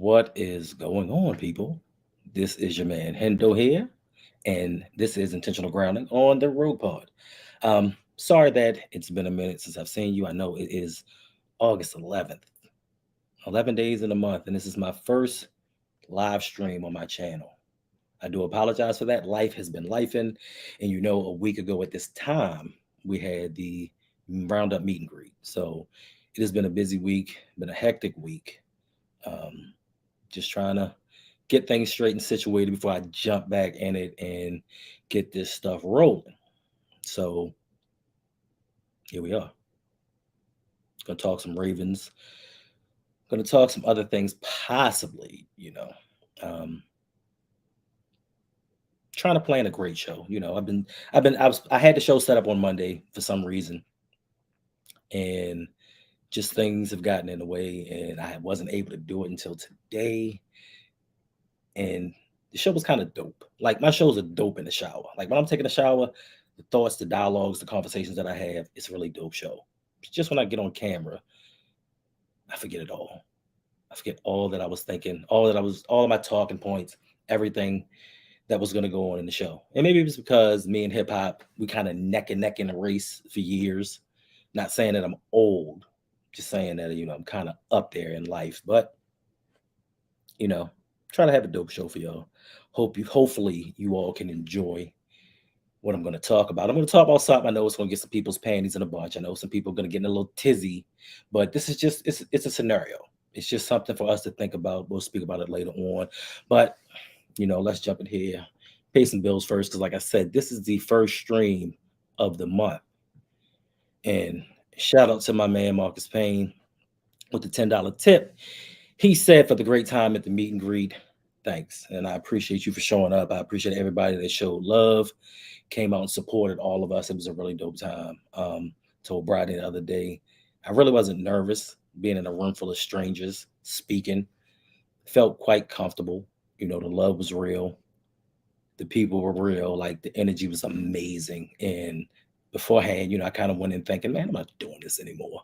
What is going on, people? This is your man Hendo here, and this is Intentional Grounding on the Road Pod. Sorry that it's been a minute since I've seen you. I know it is August 11th, 11 days in a month, and this is my first live stream on my channel. I do apologize for that. Life has been lifing, and a week ago at this time, we had the Roundup meet and greet. So it has been a busy week, been a hectic week. Um, just trying to get things straight and situated before I jump back in it and get this stuff rolling. So here we are. Gonna talk some Ravens. Gonna talk some other things, possibly. Trying to plan a great show. I had the show set up on Monday for some reason, and just things have gotten in the way, and I wasn't able to do it until today. And the show was kind of dope. Like my shows are dope in the shower. Like when I'm taking a shower, the thoughts, the dialogues, the conversations that I have, it's a really dope show. It's just when I get on camera, I forget it all. I forget all that I was thinking, all of my talking points, everything that was going to go on in the show. And maybe it was because me and hip hop, we kind of neck and neck in a race for years. Not saying that I'm old, just saying that, I'm kind of up there in life. But, you know, try to have a dope show for y'all. Hopefully you all can enjoy what I'm going to talk about. I'm going to talk about something I know it's going to get some people's panties in a bunch. I know some people are going to get in a little tizzy, but this is just it's a scenario. It's just something for us to think about. We'll speak about it later on. But let's jump in here. Pay some bills first, because like I said, this is the first stream of the month. And shout out to my man Marcus Payne with the $10 tip. He said for the great time at the meet and greet, thanks. And I appreciate you for showing up. I appreciate everybody that showed love, came out and supported all of us. It was a really dope time. Told Brady the other day, I really wasn't nervous being in a room full of strangers speaking. Felt quite comfortable. The love was real. The people were real. Like the energy was amazing. And beforehand, I kind of went in thinking, man, I'm not doing this anymore.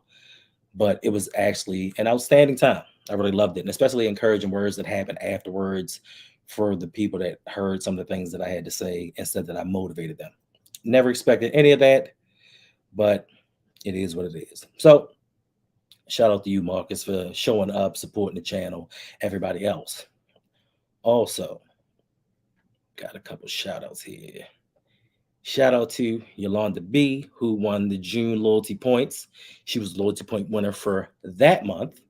But it was actually an outstanding time. I really loved it, and especially encouraging words that happened afterwards for the people that heard some of the things that I had to say and said that I motivated them. Never expected any of that, but it is what it is. So, shout out to you, Marcus, for showing up, supporting the channel, everybody else. Also, got a couple shout outs here. Shout out to Yolanda B, who won the June loyalty points. She was the loyalty point winner for that month.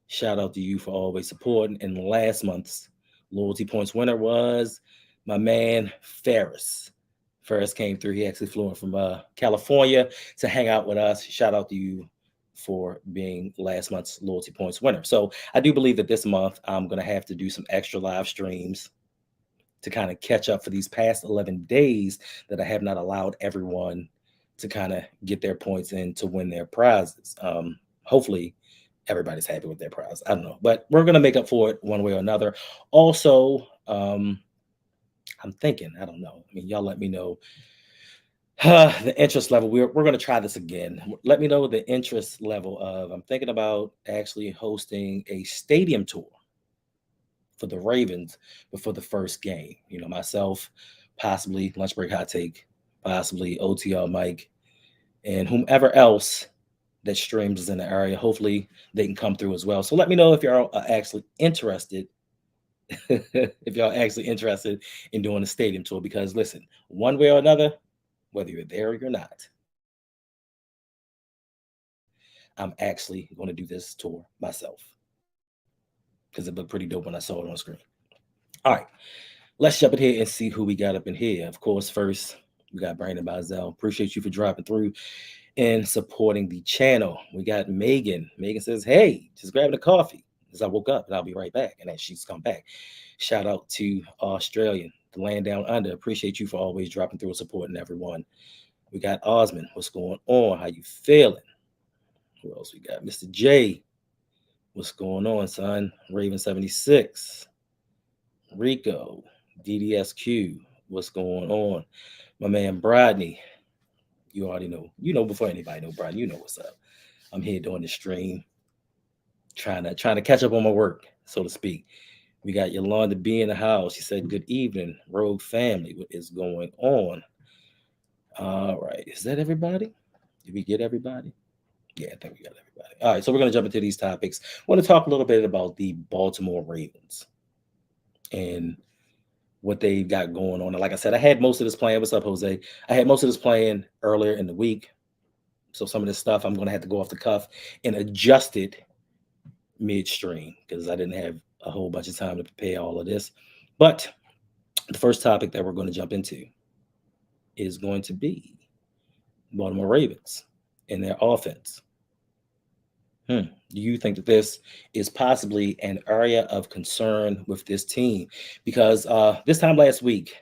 Shout out to you for always supporting. And last month's loyalty points winner was my man Ferris. Ferris came through. He actually flew in from California to hang out with us. Shout out to you for being last month's loyalty points winner. So I do believe that this month I'm going to have to do some extra live streams to kind of catch up for these past 11 days that I have not allowed everyone to kind of get their points in to win their prizes. Hopefully everybody's happy with their prize. I don't know, but we're going to make up for it one way or another. Also, I'm thinking, I don't know. I mean, y'all let me know the interest level. We're going to try this again. Let me know the interest level of, I'm thinking about actually hosting a stadium tour for the Ravens before the first game. Myself, possibly Lunch Break Hot Take, possibly OTR Mike, and whomever else that streams is in the area. Hopefully they can come through as well. So let me know if you're actually interested. If y'all actually interested in doing a stadium tour, because listen, one way or another, whether you're there or you're not, I'm actually going to do this tour myself because it looked pretty dope when I saw it on screen. All right, let's jump in here and see who we got up in here. Of course, first we got Brandon Bazel. Appreciate you for dropping through and supporting the channel. We got Megan. Megan says, hey, just grabbing a coffee as I woke up, and I'll be right back. And then she's come back. Shout out to Australian, the land down under. Appreciate you for always dropping through and supporting everyone. We got Osmond. What's going on? How you feeling? Who else we got? Mr. J. What's going on, son? Raven 76. Rico. DDSQ. What's going on? My man Brodney. You already know. Before anybody know, Brian, you know what's up. I'm here doing the stream. Trying to catch up on my work, so to speak. We got Yolanda B in the house. She said, "Good evening, Rogue family. What is going on?" All right, is that everybody? Did we get everybody? Yeah, I think we got everybody. All right, so we're gonna jump into these topics. I want to talk a little bit about the Baltimore Ravens and what they got going on. And like I said, I had most of this plan. What's up, Jose? I had most of this plan earlier in the week. So some of this stuff I'm going to have to go off the cuff and adjust it midstream because I didn't have a whole bunch of time to prepare all of this. But the first topic that we're going to jump into is going to be Baltimore Ravens and their offense. Do you think that this is possibly an area of concern with this team? Because this time last week,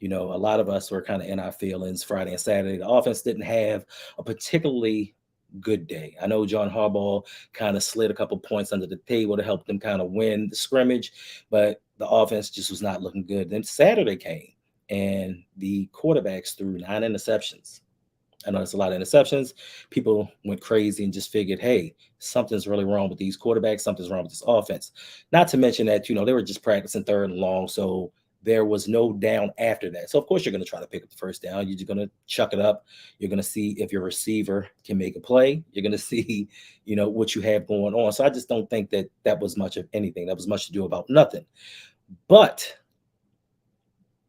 a lot of us were kind of in our feelings Friday and Saturday. The offense didn't have a particularly good day. I know John Harbaugh kind of slid a couple points under the table to help them kind of win the scrimmage, but the offense just was not looking good. Then Saturday came and the quarterbacks threw 9 interceptions. I know it's a lot of interceptions. People went crazy and just figured, hey, something's really wrong with these quarterbacks. Something's wrong with this offense. Not to mention that, they were just practicing third and long. So there was no down after that. So, of course, you're going to try to pick up the first down. You're just going to chuck it up. You're going to see if your receiver can make a play. You're going to see, what you have going on. So I just don't think that that was much of anything. That was much to do about nothing. But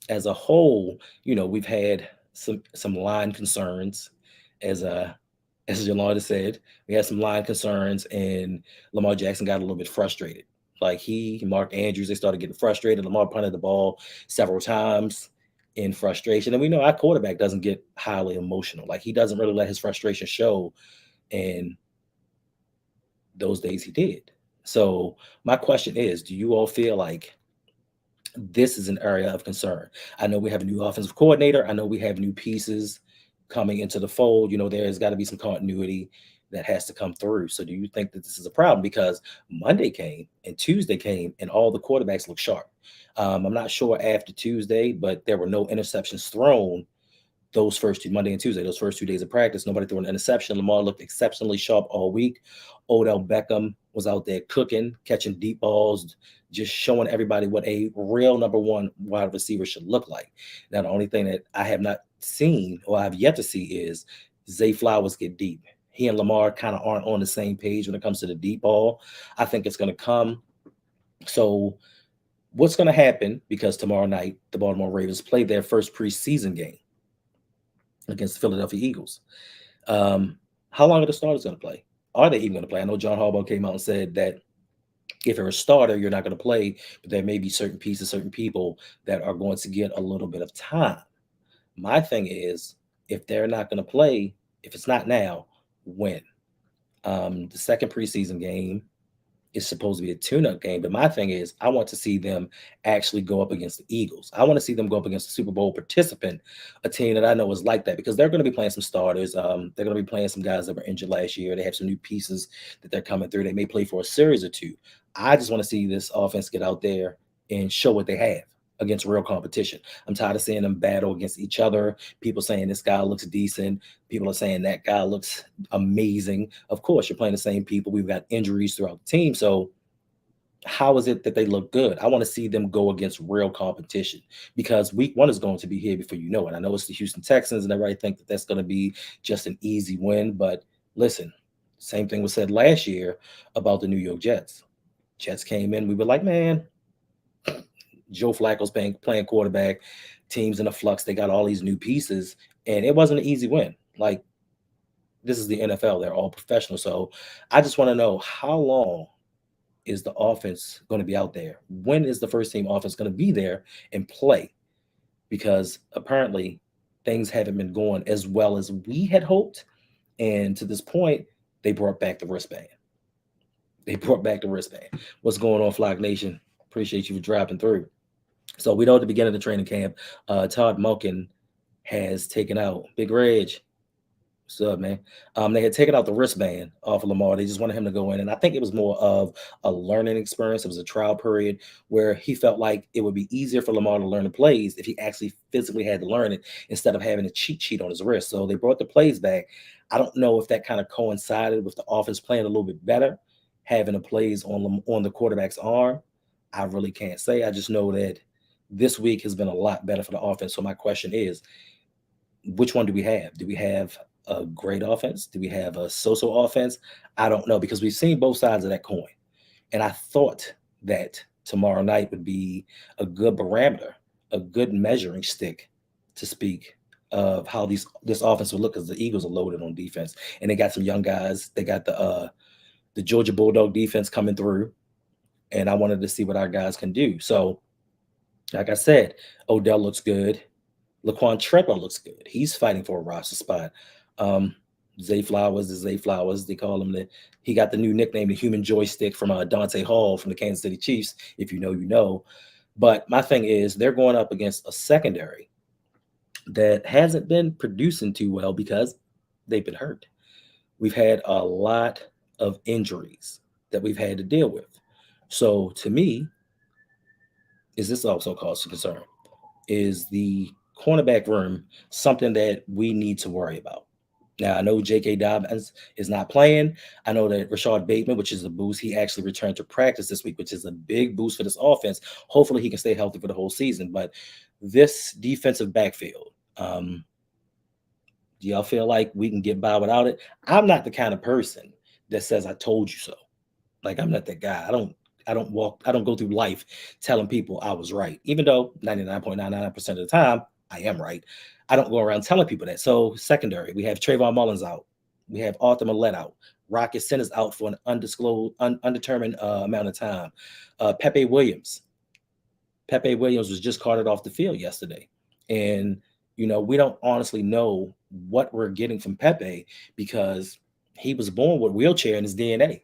as a whole, we've had some line concerns, as Yolanda said, we had some line concerns, and Lamar Jackson got a little bit frustrated. Like Mark Andrews, they started getting frustrated. Lamar punted the ball several times in frustration, and we know our quarterback doesn't get highly emotional. Like he doesn't really let his frustration show, and those days he did. So my question is, do you all feel like this is an area of concern? I know we have a new offensive coordinator. I know we have new pieces coming into the fold. There's got to be some continuity that has to come through. So, do you think that this is a problem? Because Monday came and Tuesday came, and all the quarterbacks look sharp. I'm not sure after Tuesday, but there were no interceptions thrown those first two, Monday and Tuesday, those first 2 days of practice. Nobody threw an interception. Lamar looked exceptionally sharp all week. Odell Beckham was out there cooking, catching deep balls, just showing everybody what a real number one wide receiver should look like. Now, the only thing that I have not seen or I've yet to see is Zay Flowers get deep. He and Lamar kind of aren't on the same page when it comes to the deep ball. I think it's going to come. So, what's going to happen? Because tomorrow night, the Baltimore Ravens play their first preseason game against the Philadelphia Eagles. How long are the starters going to play? Are they even going to play? I know John Harbaugh came out and said that if you're a starter, you're not going to play, but there may be certain pieces, certain people that are going to get a little bit of time. My thing is, if they're not going to play, if it's not now, when? The second preseason game is supposed to be a tune-up game, but my thing is, I want to see them actually go up against the Eagles. I want to see them go up against a Super Bowl participant, a team that I know is like that, because they're going to be playing some starters. They're going to be playing some guys that were injured last year. They have some new pieces that they're coming through. They may play for a series or two. I just want to see this offense get out there and show what they have against real competition. I'm tired of seeing them battle against each other. People saying this guy looks decent. People are saying that guy looks amazing. Of course, you're playing the same people. We've got injuries throughout the team. So how is it that they look good? I want to see them go against real competition, because week one is going to be here before you know it. I know it's the Houston Texans, and everybody think that that's going to be just an easy win. But listen, same thing was said last year about the New York Jets. Jets came in, we were like, man, Joe Flacco's playing quarterback, teams in a flux. They got all these new pieces, and it wasn't an easy win. Like, this is the NFL. They're all professional. So I just want to know, how long is the offense going to be out there? When is the first team offense going to be there and play? Because apparently things haven't been going as well as we had hoped. And to this point, they brought back the wristband. What's going on, Flock Nation? Appreciate you for dropping through. So we know at the beginning of the training camp, Todd Monken has taken out Big Reg. What's up, man? They had taken out the wristband off of Lamar. They just wanted him to go in. And I think it was more of a learning experience. It was a trial period where he felt like it would be easier for Lamar to learn the plays if he actually physically had to learn it instead of having a cheat sheet on his wrist. So they brought the plays back. I don't know if that kind of coincided with the offense playing a little bit better having the plays on the quarterback's arm, I really can't say. I just know that this week has been a lot better for the offense. So my question is, which one do we have? Do we have a great offense? Do we have a so-so offense? I don't know because we've seen both sides of that coin. And I thought that tomorrow night would be a good barometer, a good measuring stick to speak of how this offense will look because the Eagles are loaded on defense and they got some young guys. They got the Georgia Bulldog defense coming through, and I wanted to see what our guys can do. So, like I said, Odell looks good. Laquan Treadwell looks good. He's fighting for a roster spot. Um, Zay Flowers is Zay Flowers. They call him he got the new nickname, the human joystick from Dante Hall from the Kansas City Chiefs. If you know, you know. But my thing is, they're going up against a secondary that hasn't been producing too well because they've been hurt. We've had a lot of injuries that we've had to deal with. So to me, is this also cause for concern? Is the cornerback room something that we need to worry about? Now, I know J.K. Dobbins is not playing. I know that Rashad Bateman, which is a boost, he actually returned to practice this week, which is a big boost for this offense. Hopefully, he can stay healthy for the whole season. But this defensive backfield, do y'all feel like we can get by without it? I'm not the kind of person that says I told you so. Like I'm not that guy. I don't go through life telling people I was right. Even though 99.99% of the time I am right. I don't go around telling people that. So secondary, we have Trayvon Mullins out. We have Arthur Millette out. Rocket Sin out for an undisclosed, undetermined amount of time. Pepe Williams. Pepe Williams was just carted off the field yesterday. And, we don't honestly know what we're getting from Pepe because he was born with wheelchair in his DNA.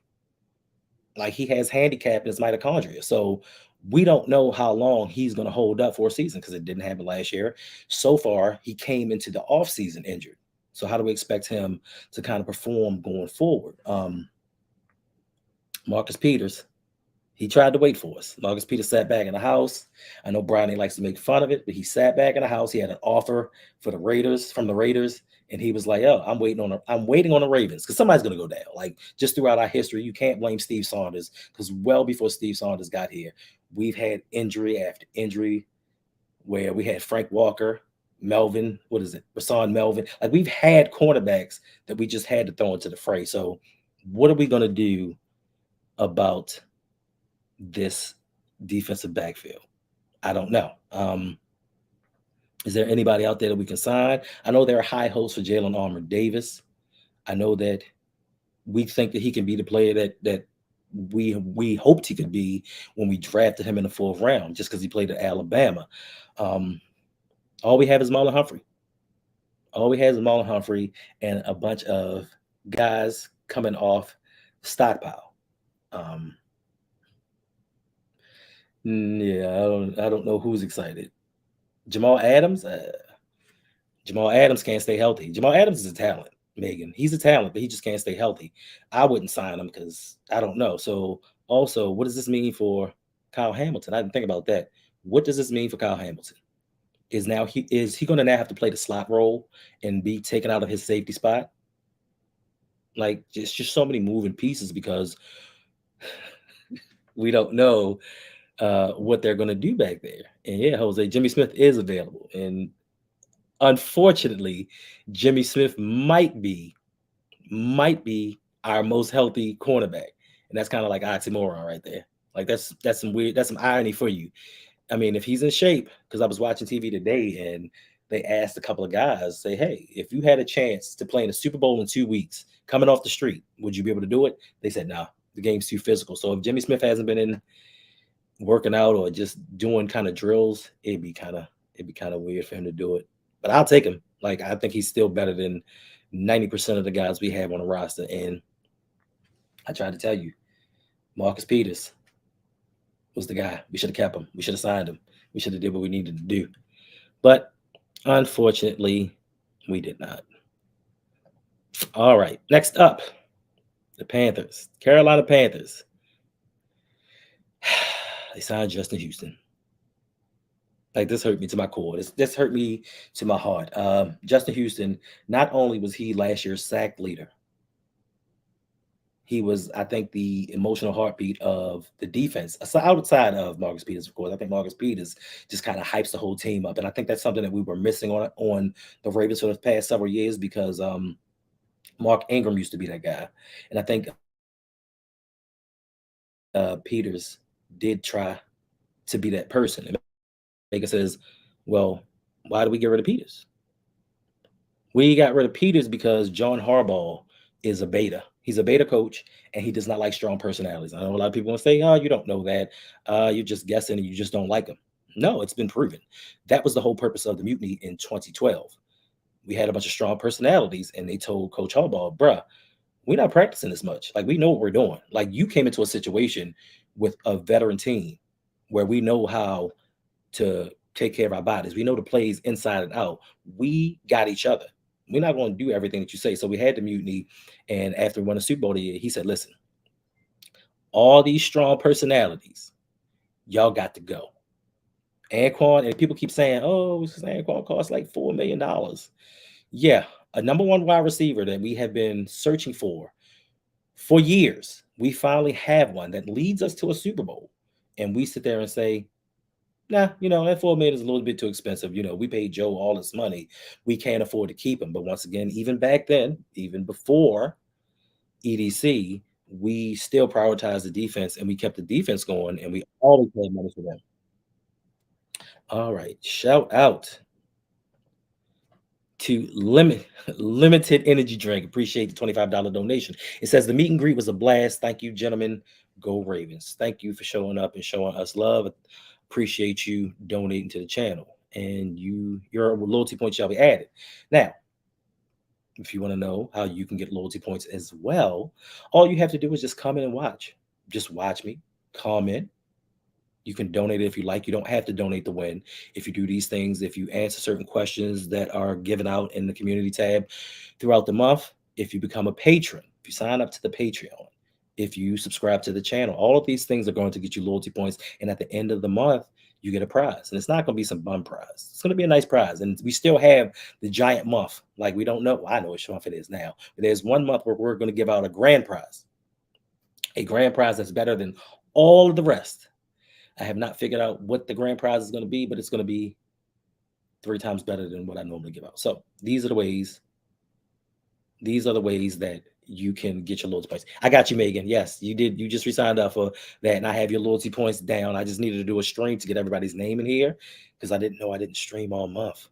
Like he has handicap in his mitochondria. So we don't know how long he's going to hold up for a season because it didn't happen last year. So far, he came into the offseason injured. So how do we expect him to kind of perform going forward? Marcus Peters, he tried to wait for us. Marcus Peters sat back in the house. I know Brownie likes to make fun of it, but he sat back in the house. He had an offer for the Raiders from the Raiders, and he was like, "Oh, I'm waiting on the Ravens because somebody's gonna go down." Like just throughout our history, you can't blame Steve Saunders because well before Steve Saunders got here, we've had injury after injury where we had Frank Walker, Melvin, what is it, Rasan Melvin? Like we've had cornerbacks that we just had to throw into the fray. So, what are we gonna do about this defensive backfield? I don't know. Is there anybody out there that we can sign? I know there are high hopes for Jalen Armour Davis. I know that we think that he can be the player that we hoped he could be when we drafted him in the fourth round, just because he played at Alabama. Um, all we have is Marlon Humphrey. All we have is Marlon Humphrey and a bunch of guys coming off stockpile. Um, yeah, I don't know who's excited. Jamal Adams. Jamal Adams can't stay healthy. Jamal Adams is a talent, Megan. He's a talent, but he just can't stay healthy. I wouldn't sign him because I don't know. So, also, what does this mean for Kyle Hamilton? I didn't think about that. What does this mean for Kyle Hamilton? Is he going to now have to play the slot role and be taken out of his safety spot? Like, just so many moving pieces because we don't know what they're going to do back there. And yeah, Jose, Jimmy Smith is available, and unfortunately, Jimmy Smith might be our most healthy cornerback, and that's kind of like oxymoron right there. Like that's some irony for you. I mean, if he's in shape, because I was watching TV today and they asked a couple of guys, say, "Hey, if you had a chance to play in a Super Bowl in 2 weeks, coming off the street, would you be able to do it?" They said, "Nah, the game's too physical." So if Jimmy Smith hasn't been in working out or just doing kind of drills, it'd be kind of weird for him to do it. But I'll take him. Like I think he's still better than 90% of the guys we have on the roster. And I tried to tell you, Marcus Peters was the guy. We should have kept him. We should have signed him. We should have did what we needed to do. But unfortunately, we did not. All right. Next up, the Panthers. Carolina Panthers. They signed Justin Houston. Like this hurt me to my core. This hurt me to my heart. Justin Houston, not only was he last year's sack leader, He was, I think, the emotional heartbeat of the defense. Outside of Marcus Peters, of course, I think Marcus Peters just kind of hypes the whole team up, and I think that's something that we were missing on the Ravens for the past several years because Mark Ingram used to be that guy, and I think Peters did try to be that person. And Megan says, "Well, why do we get rid of Peters? We got rid of Peters because John Harbaugh is a beta. He's a beta coach, and he does not like strong personalities. I know a lot of people want to say, "Oh, you don't know that. You're just guessing, and you just don't like him." No, it's been proven. That was the whole purpose of the mutiny in 2012. We had a bunch of strong personalities, and they told Coach Harbaugh, "Bruh, we're not practicing as much. Like we know what we're doing. Like you came into a situation with a veteran team where we know how to take care of our bodies. We know the plays inside and out. We got each other. We're not going to do everything that you say." So we had the mutiny. And after we won the Super Bowl the year, he said, "Listen, all these strong personalities, y'all got to go." Anquan, and people keep saying, "Oh, Anquan costs like $4 million." Yeah, a number one wide receiver that we have been searching for years. We finally have one that leads us to a Super Bowl. And we sit there and say, nah, that 4 million is a little bit too expensive. We paid Joe all this money. We can't afford to keep him. But once again, even back then, even before EDC, we still prioritized the defense and we kept the defense going and we always paid money for them. All right. Shout out to limited energy drink. Appreciate the $25 donation. It says the meet and greet was a blast. Thank you, gentlemen. Go Ravens. Thank you for showing up and showing us love. Appreciate you donating to the channel. And your loyalty points shall be added. Now, if you want to know how you can get loyalty points as well, all you have to do is just come in and watch. Just watch me, comment. You can donate it if you like. You don't have to donate to win. If you do these things, if you answer certain questions that are given out in the community tab throughout the month, if you become a patron, if you sign up to the Patreon, if you subscribe to the channel, all of these things are going to get you loyalty points. And at the end of the month, you get a prize. And it's not going to be some bum prize. It's going to be a nice prize. And we still have the giant month. Like we don't know. Well, I know which month it is now. But there's one month where we're going to give out a grand prize that's better than all of the rest. I have not figured out what the grand prize is going to be, but it's going to be 3 times better than what I normally give out. So these are the ways that you can get your loyalty points. I got you, Megan. Yes, you did. You just re-signed up for that, and I have your loyalty points down. I just needed to do a stream to get everybody's name in here because I didn't know I didn't stream all month.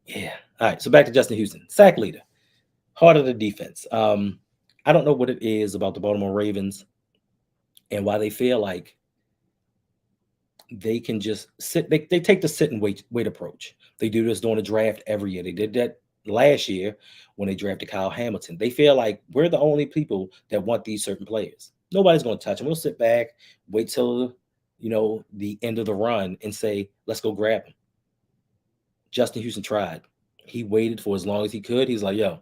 Yeah. All right. So back to Justin Houston, sack leader, heart of the defense. I don't know what it is about the Baltimore Ravens and why they feel like they can just sit. They take the sit and wait approach. They do this during the draft every year. They did that last year when they drafted Kyle Hamilton. They feel like we're the only people that want these certain players. Nobody's going to touch them. We'll sit back, wait till the end of the run, and say, "Let's go grab him." Justin Houston tried. He waited for as long as he could. He's like, "Yo,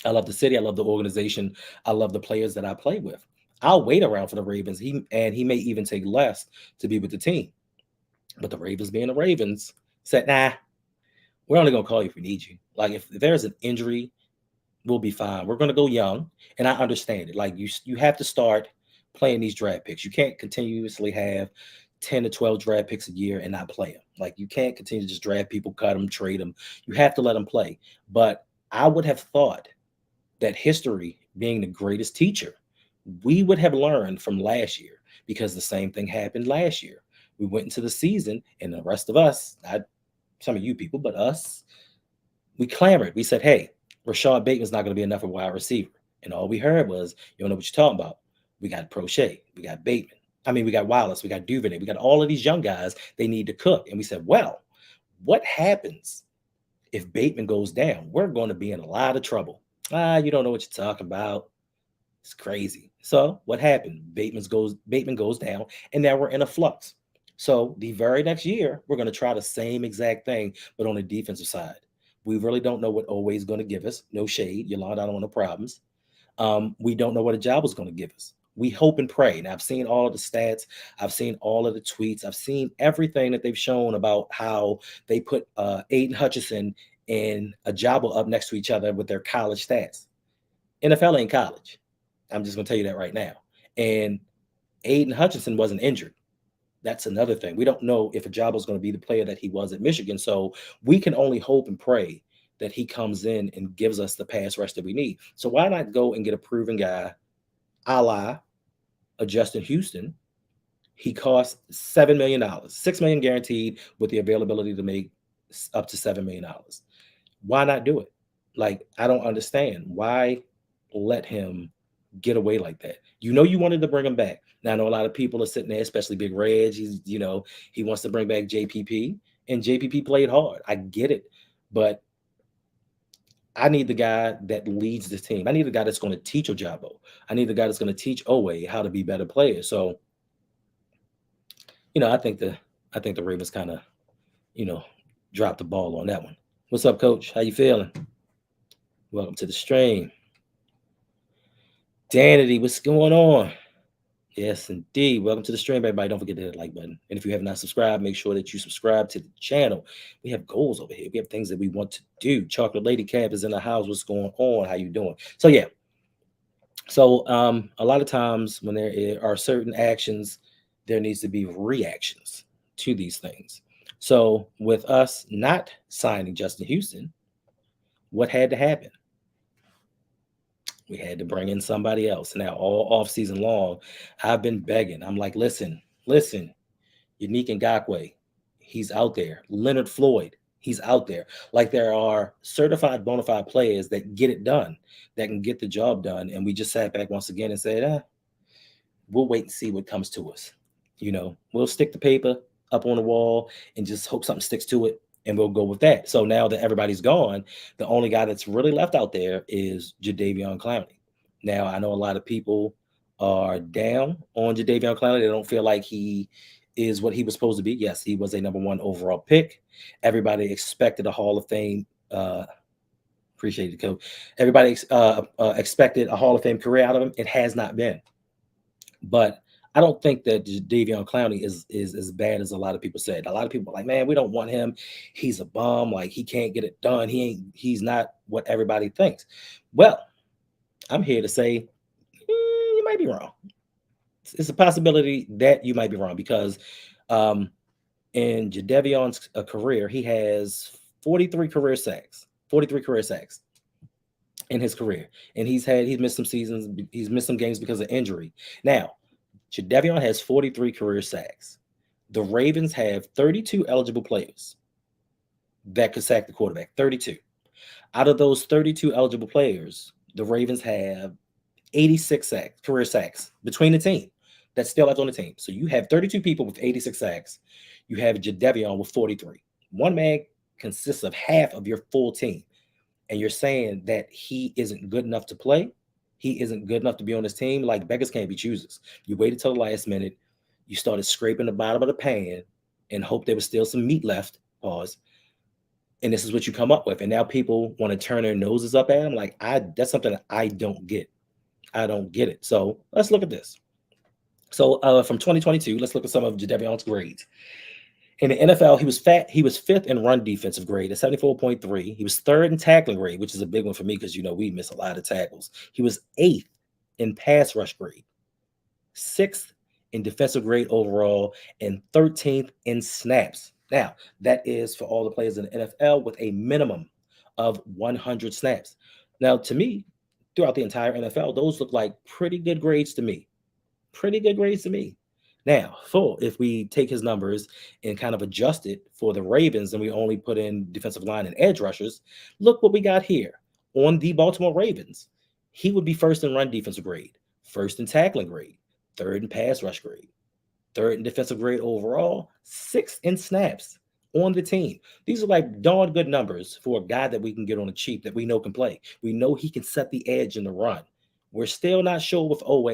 I love the city. I love the organization. I love the players that I play with. I'll wait around for the Ravens." He may even take less to be with the team. But the Ravens, being the Ravens, said, "Nah, we're only going to call you if we need you. Like if there's an injury, we'll be fine. We're going to go young." And I understand it. Like you have to start playing these draft picks. You can't continuously have 10 to 12 draft picks a year and not play them. Like you can't continue to just draft people, cut them, trade them. You have to let them play. But I would have thought that history being the greatest teacher, we would have learned from last year because the same thing happened last year. We went into the season and the rest of us, not some of you people, but us, we clamored. We said, "Hey, Rashad Bateman's not going to be enough of a wide receiver." And all we heard was, "You don't know what you're talking about. We got Prochet, we got Bateman. I mean, we got Wallace, we got Duvernay, we got all of these young guys. They need to cook." And we said, "Well, what happens if Bateman goes down? We're going to be in a lot of trouble." You don't know what you're talking about. It's crazy. So what happened? Bateman goes down, and now we're in a flux. So the very next year, we're going to try the same exact thing, but on the defensive side. We really don't know what Oweh is going to give us. No shade. Yolanda, I don't want no problems. We don't know what a job is going to give us. We hope and pray. Now, I've seen all of the stats. I've seen all of the tweets. I've seen everything that they've shown about how they put Aiden Hutchinson and Ajabo up next to each other with their college stats. NFL ain't college. I'm just gonna tell you that right now. And Aiden Hutchinson wasn't injured. That's another thing. We don't know if Ajabo is going to be the player that he was at Michigan. So we can only hope and pray that he comes in and gives us the pass rush that we need. So why not go and get a proven guy, a la a Justin Houston? He costs $7 million, $6 million guaranteed, with the availability to make up to $7 million. Why not do it? Like, I don't understand why let him get away like that. You know, you wanted to bring him back. Now I know a lot of people are sitting there, especially Big Reg. He wants to bring back JPP, and JPP played hard. I get it, but I need the guy that leads the team. I need the guy that's going to teach Ojabo. I need the guy that's going to teach Owe how to be better players. So, I think the Ravens kind of, you know, dropped the ball on that one. What's up, Coach? How you feeling? Welcome to the stream. Danity, what's going on? Yes, indeed. Welcome to the stream, everybody. Don't forget to hit the like button. And if you have not subscribed, make sure that you subscribe to the channel. We have goals over here. We have things that we want to do. Chocolate Lady Cab is in the house. What's going on? How you doing? So yeah. So a lot of times when there are certain actions, there needs to be reactions to these things. So with us not signing Justin Houston, what had to happen? We had to bring in somebody else. Now, all off season long, I've been begging. I'm like, listen, Unique Ngakwe, he's out there. Leonard Floyd, he's out there. Like, there are certified bona fide players that get it done, that can get the job done. And we just sat back once again and said, we'll wait and see what comes to us. We'll stick the paper up on the wall and just hope something sticks to it, and we'll go with that. So now that everybody's gone, the only guy that's really left out there is Jadeveon Clowney. Now, I know a lot of people are down on Jadeveon Clowney. They don't feel like he is what he was supposed to be. Yes, he was a number one overall pick. Everybody expected a Hall of Fame. Appreciate it, Coach. Everybody expected a Hall of Fame career out of him. It has not been. But I don't think that Davion Clowney is as bad as a lot of people said. A lot of people are like, man, we don't want him. He's a bum. Like, he can't get it done. He's not what everybody thinks. Well, I'm here to say you might be wrong. It's a possibility that you might be wrong, because in Jadevion's career, he has 43 career sacks. 43 career sacks in his career. And he's missed some seasons. He's missed some games because of injury. Now, Jadeveon has 43 career sacks. The Ravens have 32 eligible players that could sack the quarterback. 32. Out of those 32 eligible players, the Ravens have 86 sacks, career sacks between the team that's still left on the team. So you have 32 people with 86 sacks. You have Jadeveon with 43. One man consists of half of your full team. And you're saying that he isn't good enough to play? He isn't good enough to be on this team? Like, beggars can't be choosers. You waited till the last minute. You started scraping the bottom of the pan and hope there was still some meat left. Pause. And this is what you come up with. And now people want to turn their noses up at him. Like, that's something that I don't get. I don't get it. So let's look at this. So from 2022, let's look at some of Jadevion's grades. In the NFL, he was fifth in run defensive grade at 74.3. He was third in tackling grade, which is a big one for me because, we miss a lot of tackles. He was eighth in pass rush grade, sixth in defensive grade overall, and 13th in snaps. Now, that is for all the players in the NFL with a minimum of 100 snaps. Now, to me, throughout the entire NFL, those look like pretty good grades to me. Pretty good grades to me. Now, if we take his numbers and kind of adjust it for the Ravens, and we only put in defensive line and edge rushers, look what we got here. On the Baltimore Ravens, he would be first in run defensive grade, first in tackling grade, third in pass rush grade, third in defensive grade overall, sixth in snaps on the team. These are like darn good numbers for a guy that we can get on the cheap, that we know can play. We know he can set the edge in the run. We're still not sure with Owe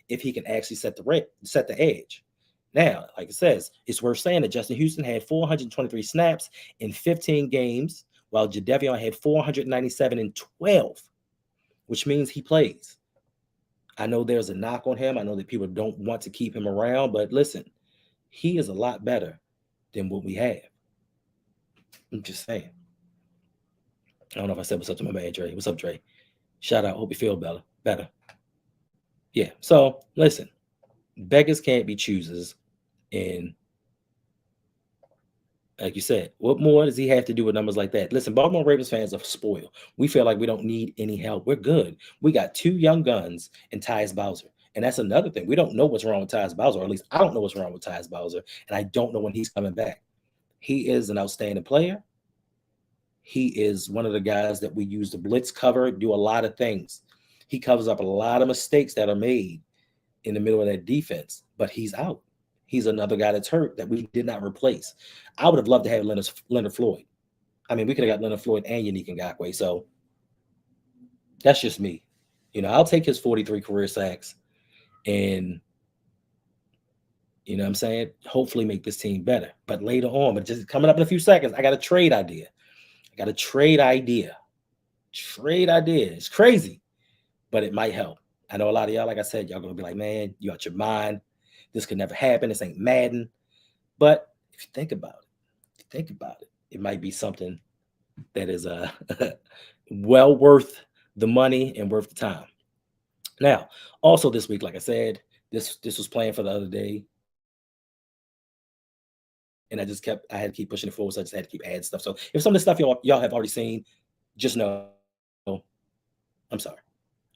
if he can actually set the edge. Now, like it says, it's worth saying that Justin Houston had 423 snaps in 15 games, while Jadeveon had 497 in 12, which means he plays. I know there's a knock on him. I know that people don't want to keep him around, but listen, he is a lot better than what we have. I'm just saying. I don't know if I said what's up to my man, Dre. What's up, Dre? Shout out. Hope you feel better. Yeah. So listen, beggars can't be choosers. And like you said, what more does he have to do with numbers like that? Listen, Baltimore Ravens fans are spoiled. We feel like we don't need any help. We're good. We got two young guns and Tyus Bowser. And that's another thing. We don't know what's wrong with Tyus Bowser, or at least I don't know what's wrong with Tyus Bowser. And I don't know when he's coming back. He is an outstanding player. He is one of the guys that we use to blitz cover, do a lot of things. He covers up a lot of mistakes that are made in the middle of that defense, but he's out. He's another guy that's hurt that we did not replace. I would have loved to have Leonard Floyd. I mean, we could have got Leonard Floyd and Yannick Ngakoue. So that's just me. I'll take his 43 career sacks and, what I'm saying, hopefully make this team better. But later on, but just coming up in a few seconds, I got a trade idea. Trade idea. It's crazy, but it might help. I know a lot of y'all, like I said, y'all gonna be like, man, you out your mind. This could never happen. This ain't Madden. But if you think about it, it might be something that is well worth the money and worth the time. Now, also this week, like I said, this was planned for the other day, and I had to keep pushing it forward, so I just had to keep adding stuff. So if some of the stuff y'all have already seen, just know I'm sorry.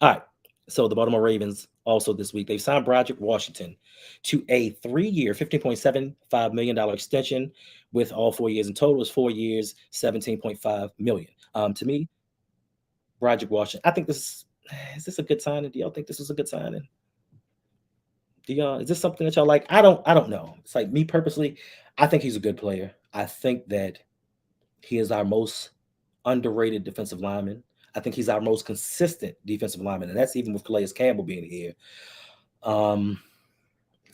All right. So the Baltimore Ravens also this week, they've signed Broderick Washington to a 3-year, $15.75 million extension with all 4 years in total is 4 years, $17.5 million. To me, Broderick Washington, I think is this a good signing? Do y'all think this was a good signing? Is this something that y'all like? I don't know. It's like me purposely, I think he's a good player. I think that he is our most underrated defensive lineman. I think he's our most consistent defensive lineman, and that's even with Calais Campbell being here. Um,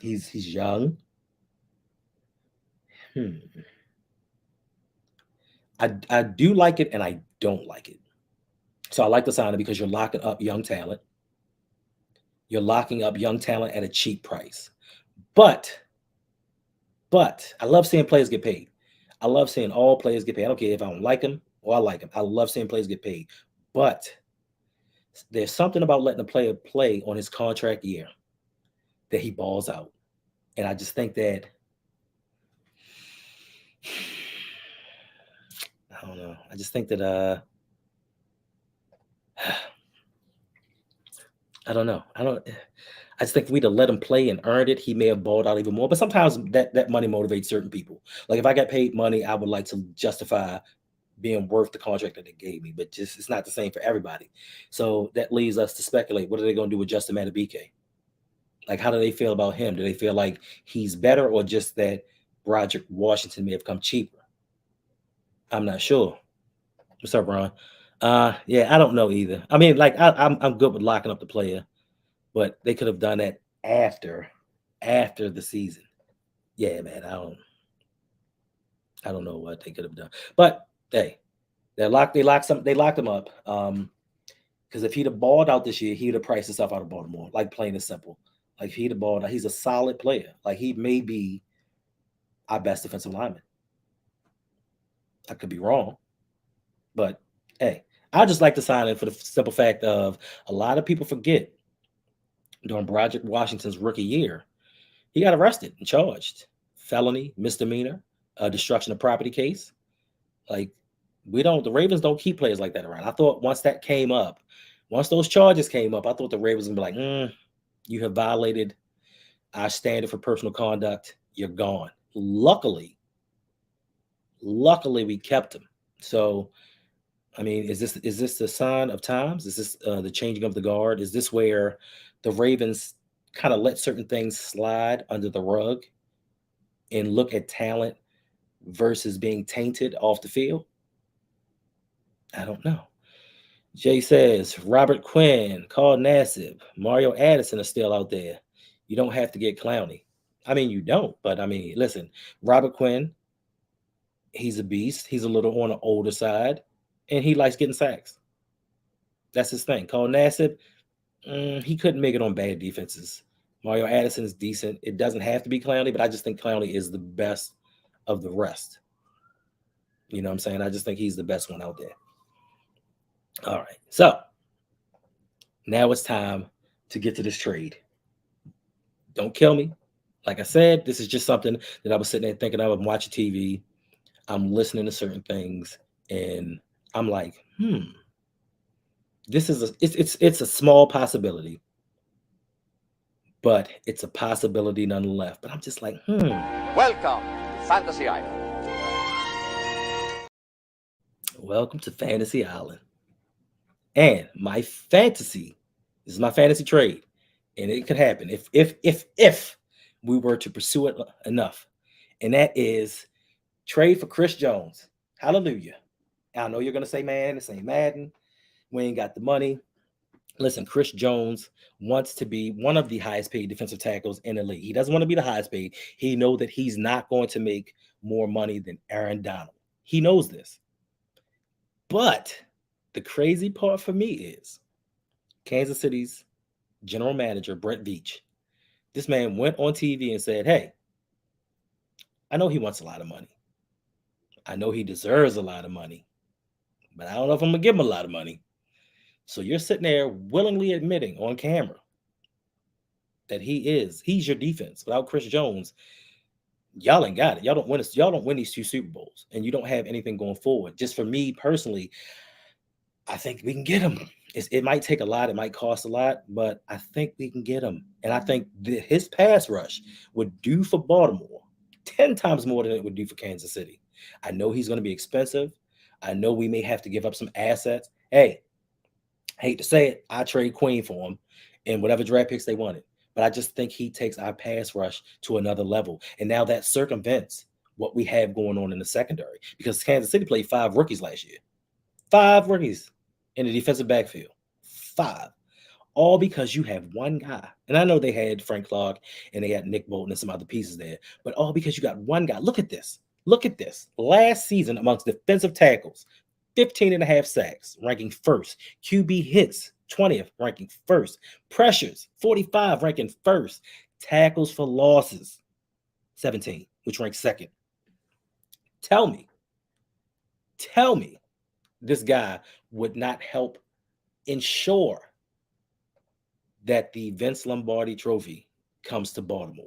he's young. Hmm. I do like it, and I don't like it. So I like the signing because you're locking up young talent. You're locking up young talent at a cheap price. But I love seeing players get paid. I love seeing all players get paid. I don't care if I don't like them or I like them. I love seeing players get paid. But there's something about letting a player play on his contract year that he balls out. And I just think that I don't know. I just think that I don't know. I just think if we'd have let him play and earned it, he may have balled out even more. But sometimes that money motivates certain people. Like if I got paid money, I would like to justify being worth the contract that they gave me. But just it's not the same for everybody. So that leaves us to speculate. What are they going to do with Justin Matabike? Like, how do they feel about him? Do they feel like he's better or just that Broderick Washington may have come cheaper? I'm not sure. What's up, Ron? Yeah, I don't know either. I mean, like I'm good with locking up the player, but they could have done that after the season. Yeah, man, I don't know what they could have done. But hey, they locked him up. Because if he'd have balled out this year, he'd have priced himself out of Baltimore, like plain and simple. Like if he'd have balled out, he's a solid player. Like he may be our best defensive lineman. I could be wrong, but hey, I just like to sign it for the simple fact of a lot of people forget during Broderick Washington's rookie year, he got arrested and charged. Felony, misdemeanor, destruction of property case. Like the Ravens don't keep players like that around. I thought once those charges came up, I thought the Ravens would be like, you have violated our standard for personal conduct. You're gone. Luckily we kept him. So I mean, is this the sign of times? Is this the changing of the guard? Is this where the Ravens kind of let certain things slide under the rug and look at talent versus being tainted off the field? I don't know. Jay says Robert Quinn, Carl Nassib, Mario Addison are still out there. You don't have to get clowny. I mean, you don't, but I mean, listen, Robert Quinn, he's a beast. He's a little on the older side, and he likes getting sacks. That's his thing. Carl Nassib, he couldn't make it on bad defenses. Mario Addison is decent. It doesn't have to be Clowney, but I just think Clowney is the best of the rest. You know what I'm saying? I just think he's the best one out there. All right. So now it's time to get to this trade. Don't kill me. Like I said, this is just something that I was sitting there thinking of. I'm watching TV, I'm listening to certain things, and I'm like, this is it's a small possibility, but it's a possibility nonetheless. But I'm just like, Welcome to Fantasy Island. Welcome to Fantasy Island. And my fantasy, this is my fantasy trade, and it could happen if we were to pursue it enough, and that is trade for Chris Jones. Hallelujah. I know you're gonna say, man, this ain't Madden. We ain't got the money. Listen, Chris Jones wants to be one of the highest paid defensive tackles in the league. He doesn't want to be the highest paid. He knows that he's not going to make more money than Aaron Donald. He knows this. But the crazy part for me is Kansas City's general manager, Brett Veach. This man went on TV and said, hey, I know he wants a lot of money. I know he deserves a lot of money, but I don't know if I'm going to give him a lot of money. So you're sitting there willingly admitting on camera that he's your defense. Without Chris Jones, y'all ain't got it. Y'all don't win this. Y'all don't win these 2 Super Bowls, and you don't have anything going forward. Just for me personally, I think we can get him. It might take a lot. It might cost a lot, but I think we can get him. And I think his pass rush would do for Baltimore 10 times more than it would do for Kansas City. I know he's going to be expensive. I know we may have to give up some assets. Hey, hate to say it, I trade Queen for him and whatever draft picks they wanted. But I just think he takes our pass rush to another level. And now that circumvents what we have going on in the secondary, because Kansas City played 5 rookies last year. 5 rookies in the defensive backfield. 5. All because you have one guy. And I know they had Frank Clark and they had Nick Bolton and some other pieces there, but all because you got one guy. Look at this. Look at this. Last season amongst defensive tackles, 15.5 sacks, ranking first. QB hits, 20th, ranking first. Pressures, 45, ranking first. Tackles for losses, 17, which ranks second. Tell me this guy would not help ensure that the Vince Lombardi trophy comes to Baltimore.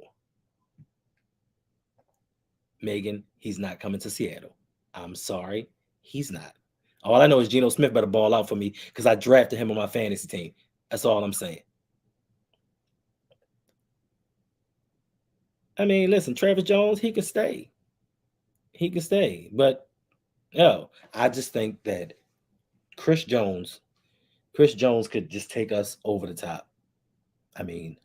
Megan, he's not coming to Seattle. I'm sorry, he's not. All I know is Geno Smith better ball out for me because I drafted him on my fantasy team. That's all I'm saying. I mean, listen, Travis Jones, he can stay. He can stay. But no, I just think that Chris Jones could just take us over the top. I mean,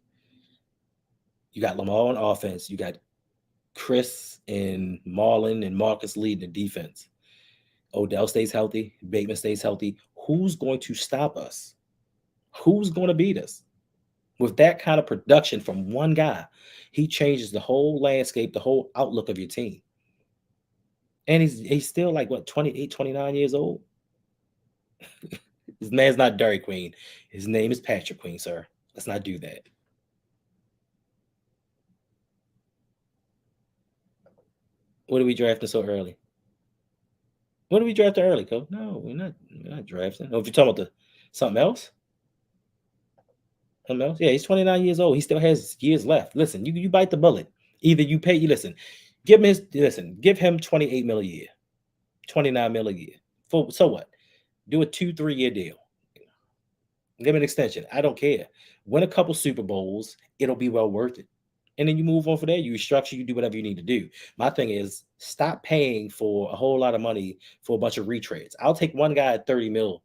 you got Lamar on offense. You got Chris and Marlon and Marcus leading the defense. Odell stays healthy. Bateman stays healthy. Who's going to stop us? Who's going to beat us? With that kind of production from one guy, he changes the whole landscape, the whole outlook of your team. And he's still like, what, 28, 29 years old? This man's not Dairy Queen. His name is Patrick Queen, sir. Let's not do that. What are we drafting so early? What are we drafting early, Coach? No, we're not drafting. Oh, if you're talking about something else? Something else? Yeah, he's 29 years old. He still has years left. Listen, you bite the bullet. Either you pay, give him 28 mil a year, 29 mil a year. So what? Do a 2-3 year deal. Give him an extension. I don't care. Win a couple Super Bowls, it'll be well worth it. And then you move on from there. You restructure, you do whatever you need to do. My thing is stop paying for a whole lot of money for a bunch of retreads. I'll take one guy at 30 mil,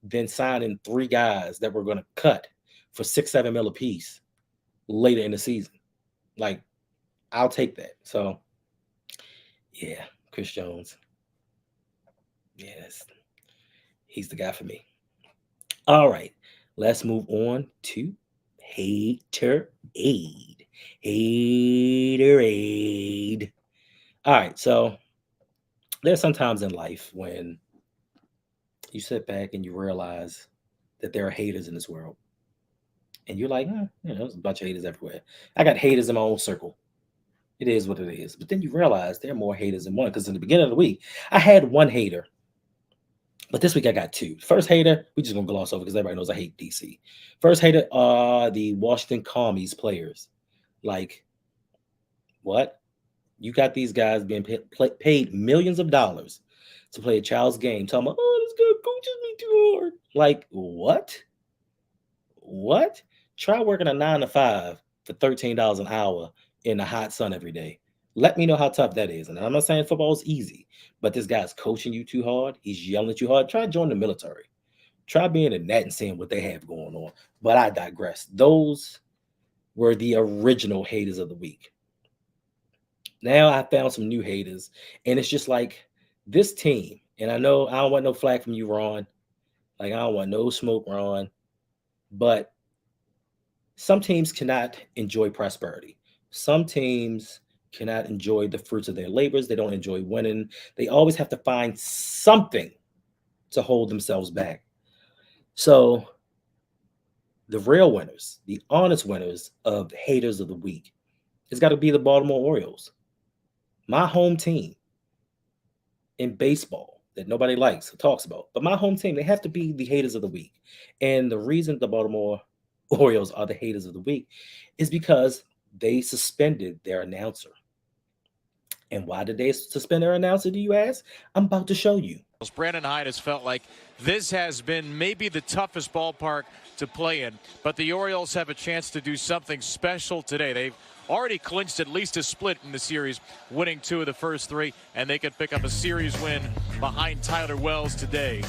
then sign in 3 guys that we're going to cut for 6-7 mil a piece later in the season. Like, I'll take that. So, yeah, Chris Jones. Yes, he's the guy for me. All right, let's move on to Hater Aid. Hater Aid. All right, so there's sometimes in life when you sit back and you realize that there are haters in this world. And you're like, there's a bunch of haters everywhere. I got haters in my own circle. It is what it is. But then you realize there are more haters than one. Because in the beginning of the week, I had one hater. But this week I got two. First hater, we just gonna gloss over because everybody knows I hate DC. First hater are the Washington Commies players. Like, what? You got these guys being paid millions of dollars to play a child's game, talking about, oh, this guy coaches me too hard. Like, what? What? Try working a 9 to 5 for $13 an hour in the hot sun every day. Let me know how tough that is. And I'm not saying football is easy, but this guy's coaching you too hard. He's yelling at you hard. Try joining the military. Try being a net and seeing what they have going on. But I digress. Those were the original haters of the week. Now I found some new haters, and it's just like this team. And I know I don't want no flack from you, Ron. Like, I don't want no smoke, Ron. But some teams cannot enjoy prosperity. Some teams cannot enjoy the fruits of their labors. They don't enjoy winning. They always have to find something to hold themselves back. So the real winners, the honest winners of haters of the week, it's got to be the Baltimore Orioles, my home team in baseball that nobody likes or talks about. But my home team, they have to be the haters of the week. And the reason the Baltimore Orioles are the haters of the week is because they suspended their announcer. And why did they suspend their announcer, do you ask? I'm about to show you. Brandon Hyde has felt like this has been maybe the toughest ballpark to play in, but the Orioles have a chance to do something special today. They've already clinched at least a split in the series, winning 2 of the first 3, and they could pick up a series win behind Tyler Wells today.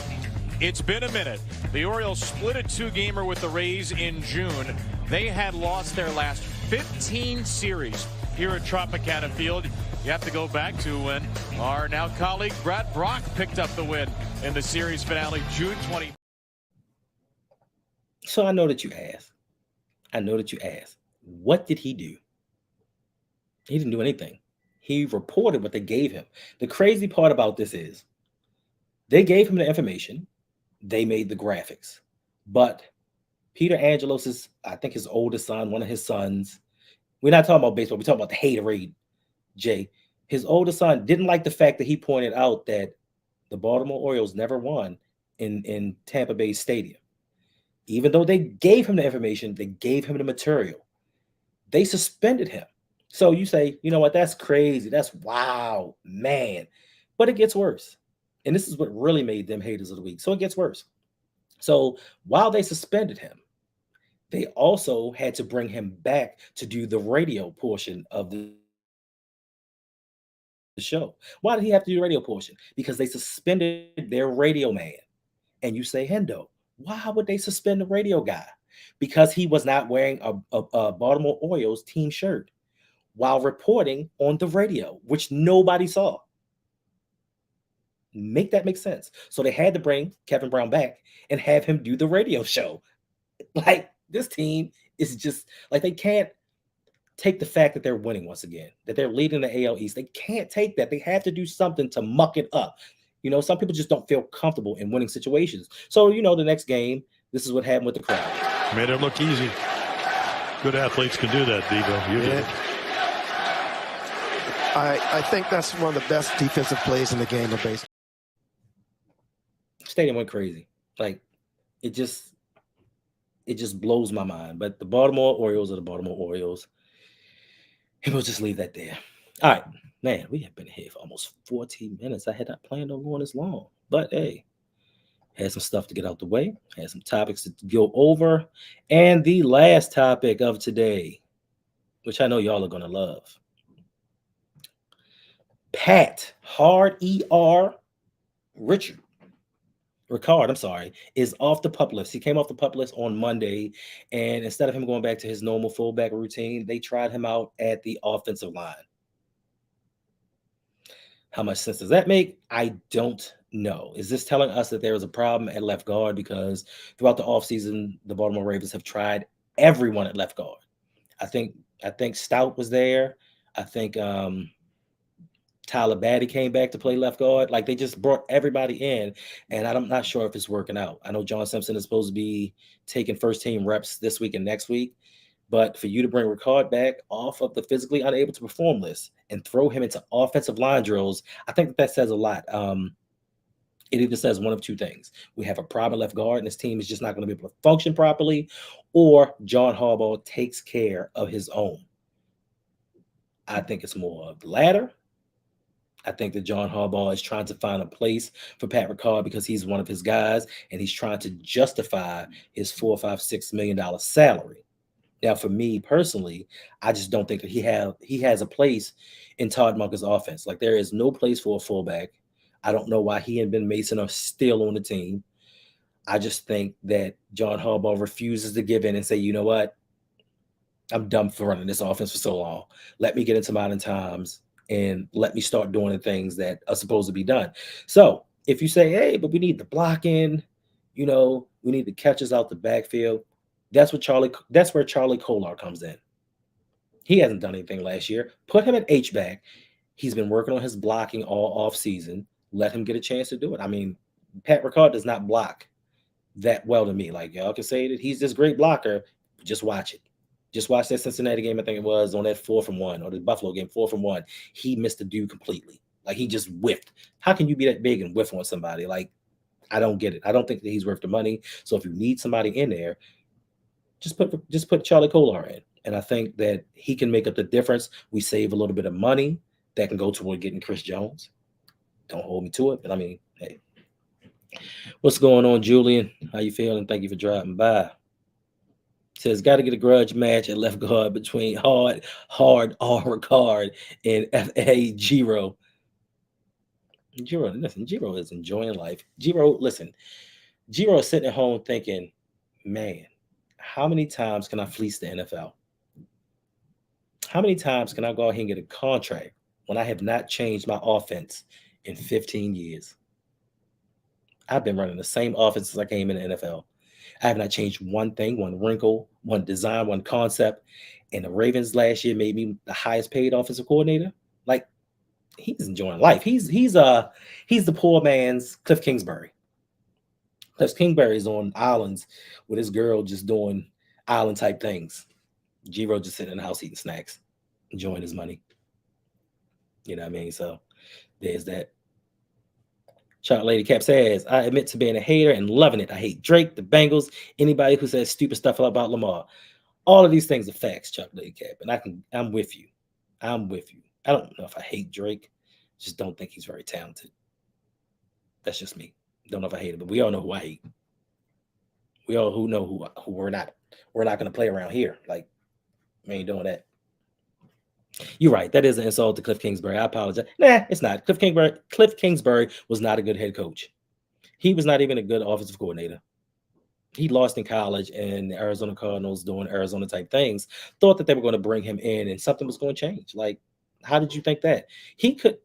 It's been a minute. The Orioles split a 2-gamer with the Rays in June. They had lost their last 15 series here at Tropicana Field. You have to go back to when our now colleague Brad Brock picked up the win in the series finale June 20. So I know that you asked. What did he do? He didn't do anything. He reported what they gave him. The crazy part about this is they gave him the information. They made the graphics. But Peter Angelos's, I think his oldest son, one of his sons, we're not talking about baseball, we're talking about the haterade, Jay. His oldest son didn't like the fact that he pointed out that the Baltimore Orioles never won in Tampa Bay Stadium. Even though they gave him the information, they gave him the material, they suspended him. So you say, you know what, that's crazy. That's wow, man. But it gets worse. And this is what really made them haters of the week. So it gets worse. So while they suspended him, they also had to bring him back to do the radio portion of the show. Why did he have to do the radio portion? Because they suspended their radio man. And you say, Hendo, why would they suspend the radio guy? Because he was not wearing a Baltimore Orioles team shirt while reporting on the radio, which nobody saw. Make that make sense. So they had to bring Kevin Brown back and have him do the radio show. Like, this team is just like, they can't take the fact that they're winning once again, that they're leading the AL East. They can't take that. They have to do something to muck it up. You know, some people just don't feel comfortable in winning situations. So, you know, the next game, this is what happened with the crowd. Made it look easy. Good athletes can do that, Devo. You did. I think that's one of the best defensive plays in the game of baseball. Stadium went crazy. Like, it just blows my mind. But the Baltimore Orioles are the Baltimore Orioles. And we'll just leave that there. All right, man, we have been here for almost 14 minutes. I had not planned on going this long. But, hey, had some stuff to get out the way. Had some topics to go over. And the last topic of today, which I know y'all are going to love. Pat, hard ER, Ricard, I'm sorry, is off the PUP list. He came off the PUP list on Monday, and instead of him going back to his normal fullback routine, they tried him out at the offensive line. How much sense does that make? I don't know. Is this telling us that there is a problem at left guard? Because throughout the offseason, the Baltimore Ravens have tried everyone at left guard. I think Stout was there. I think Tyler Batty came back to play left guard. Like, they just brought everybody in, and I'm not sure if it's working out. I know John Simpson is supposed to be taking first-team reps this week and next week, but for you to bring Ricard back off of the physically unable to perform list and throw him into offensive line drills, I think that says a lot. It either says one of two things. We have a problem left guard and this team is just not going to be able to function properly, or John Harbaugh takes care of his own. I think it's more of the latter. I think that John Harbaugh is trying to find a place for Pat Ricard because he's one of his guys, and he's trying to justify his $4, $5, $6 million salary. Now, for me personally, I just don't think that he has a place in Todd Monken's offense. Like, there is no place for a fullback. I don't know why he and Ben Mason are still on the team. I just think that John Harbaugh refuses to give in and say, you know what? I'm done for running this offense for so long. Let me get into modern times and let me start doing the things that are supposed to be done. So if you say, hey, but we need the blocking, we need the catches out the backfield. That's where Charlie Kolar comes in. He hasn't done anything last year. Put him at H-back. He's been working on his blocking all off season. Let him get a chance to do it. I mean, Pat Ricard does not block that well to me. Like, y'all can say that he's this great blocker. Just watch it. Just watch that Cincinnati game, I think it was, on that 4th and 1, or the Buffalo game, 4th and 1. He missed the dude completely. Like, he just whiffed. How can you be that big and whiff on somebody? Like, I don't get it. I don't think that he's worth the money. So if you need somebody in there, just put Charlie Kolar in. And I think that he can make up the difference. We save a little bit of money that can go toward getting Chris Jones. Don't hold me to it, but I mean, hey. What's going on, Julian? How you feeling? Thank you for dropping by. Says, got to get a grudge match at left guard between hard R Card and F.A. Giro. Giro is enjoying life. Giro is sitting at home thinking, man, how many times can I fleece the NFL? How many times can I go out here and get a contract when I have not changed my offense in 15 years? I've been running the same offense since I came in the NFL. I have not changed one thing, one wrinkle, one design, one concept. And the Ravens last year made me the highest paid offensive coordinator. Like, he's enjoying life. He's the poor man's Cliff Kingsbury. Cliff Kingsbury's on islands with his girl just doing island type things. Giro just sitting in the house eating snacks, enjoying his money. You know what I mean? So there's that. Shot Lady Cap says, I admit to being a hater and loving it. I hate Drake, the Bengals, anybody who says stupid stuff about Lamar. All of these things are facts, Chuck Lady Cap. And I'm with you. I'm with you. I don't know if I hate Drake. Just don't think he's very talented. That's just me. Don't know if I hate it, but we all know who I hate. We all know who we're not going to play around here. Like, we ain't doing that. You're right. That is an insult to Cliff Kingsbury. I apologize. Nah, it's not. Cliff Kingsbury was not a good head coach. He was not even a good offensive coordinator. He lost in college, and the Arizona Cardinals, doing Arizona type things, thought that they were going to bring him in and something was going to change. Like, how did you think that? I don't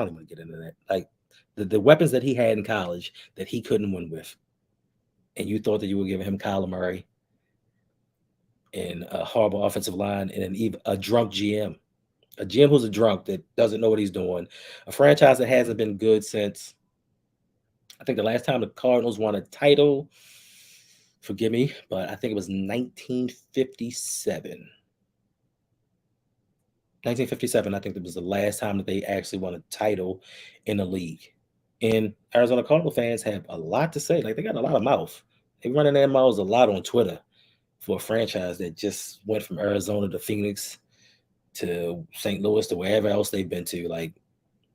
even want to get into that. Like, the weapons that he had in college that he couldn't win with. And you thought that you were giving him Kyler Murray and a horrible offensive line and a drunk GM. A GM who's a drunk that doesn't know what he's doing. A franchise that hasn't been good since, I think the last time the Cardinals won a title, forgive me, but I think it was 1957. 1957, I think that was the last time that they actually won a title in the league. And Arizona Cardinal fans have a lot to say. Like, they got a lot of mouth. They running their mouths a lot on Twitter for a franchise that just went from Arizona to Phoenix to St. Louis to wherever else they've been to. Like,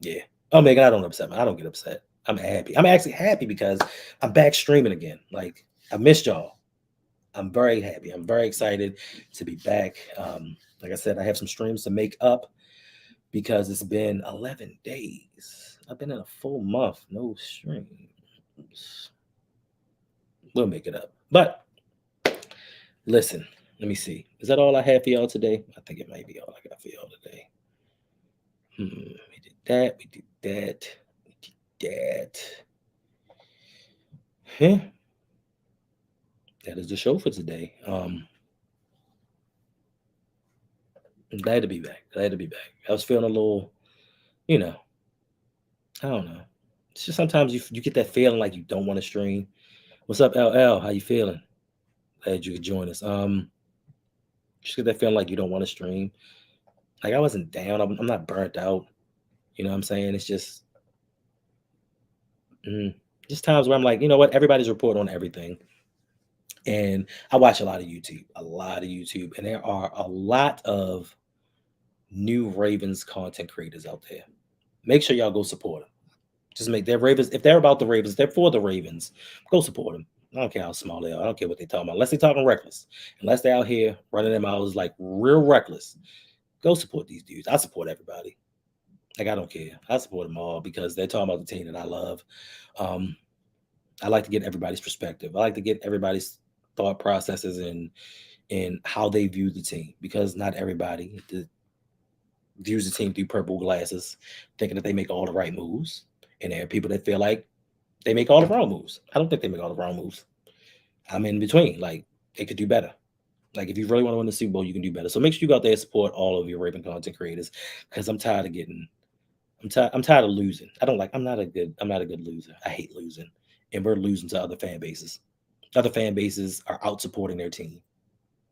yeah. Oh, Megan, I don't upset me. I don't get upset. I'm happy. I'm actually happy because I'm back streaming again. Like, I missed y'all. I'm very happy. I'm very excited to be back. Like I said, I have some streams to make up because it's been 11 days. I've been in a full month, no streams. We'll make it up. But listen, let me see. Is that all I have for y'all today? I think it might be all I got for y'all today. We did that. We did that. We did that. Yeah. That is the show for today. I'm glad to be back. Glad to be back. I was feeling a little, I don't know. It's just sometimes you get that feeling like you don't want to stream. What's up, LL? How you feeling? Glad you could join us. Just get that feeling like you don't want to stream. Like, I wasn't down. I'm not burnt out. You know what I'm saying? It's just Just times where I'm like, you know what? Everybody's reporting on everything. And I watch a lot of YouTube, and there are a lot of new Ravens content creators out there. Make sure y'all go support them. Just make their Ravens. If they're about the Ravens, they're for the Ravens. Go support them. I don't care how small they are. I don't care what they're talking about. Unless they're talking reckless. Unless they're out here running their mouths like real reckless. Go support these dudes. I support everybody. Like I don't care. I support them all because they're talking about the team that I love. I like to get everybody's perspective. I like to get everybody's thought processes and how they view the team because not everybody views the team through purple glasses, thinking that they make all the right moves. And there are people that feel like they make all the wrong moves. I don't think they make all the wrong moves. I'm in between. Like they could do better. Like if you really want to win the Super Bowl, you can do better. So make sure you go out there and support all of your Raven content creators because I'm tired of getting. I'm tired of losing. I'm not a good loser. I hate losing. And we're losing to other fan bases. Other fan bases are out supporting their team.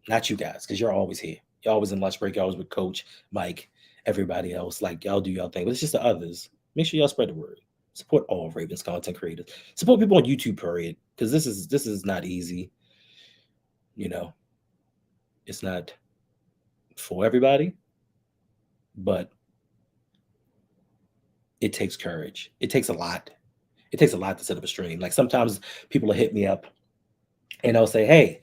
Not you guys, because you're always here. You're always in lunch break, you're always with Coach, Mike, everybody else. Like y'all do y'all thing. But it's just the others. Make sure y'all spread the word. Support all Ravens content creators. Support people on YouTube, period. Because this is not easy. You know, it's not for everybody, but it takes courage. It takes a lot. It takes a lot to set up a stream. Like sometimes people will hit me up and they'll say, "Hey,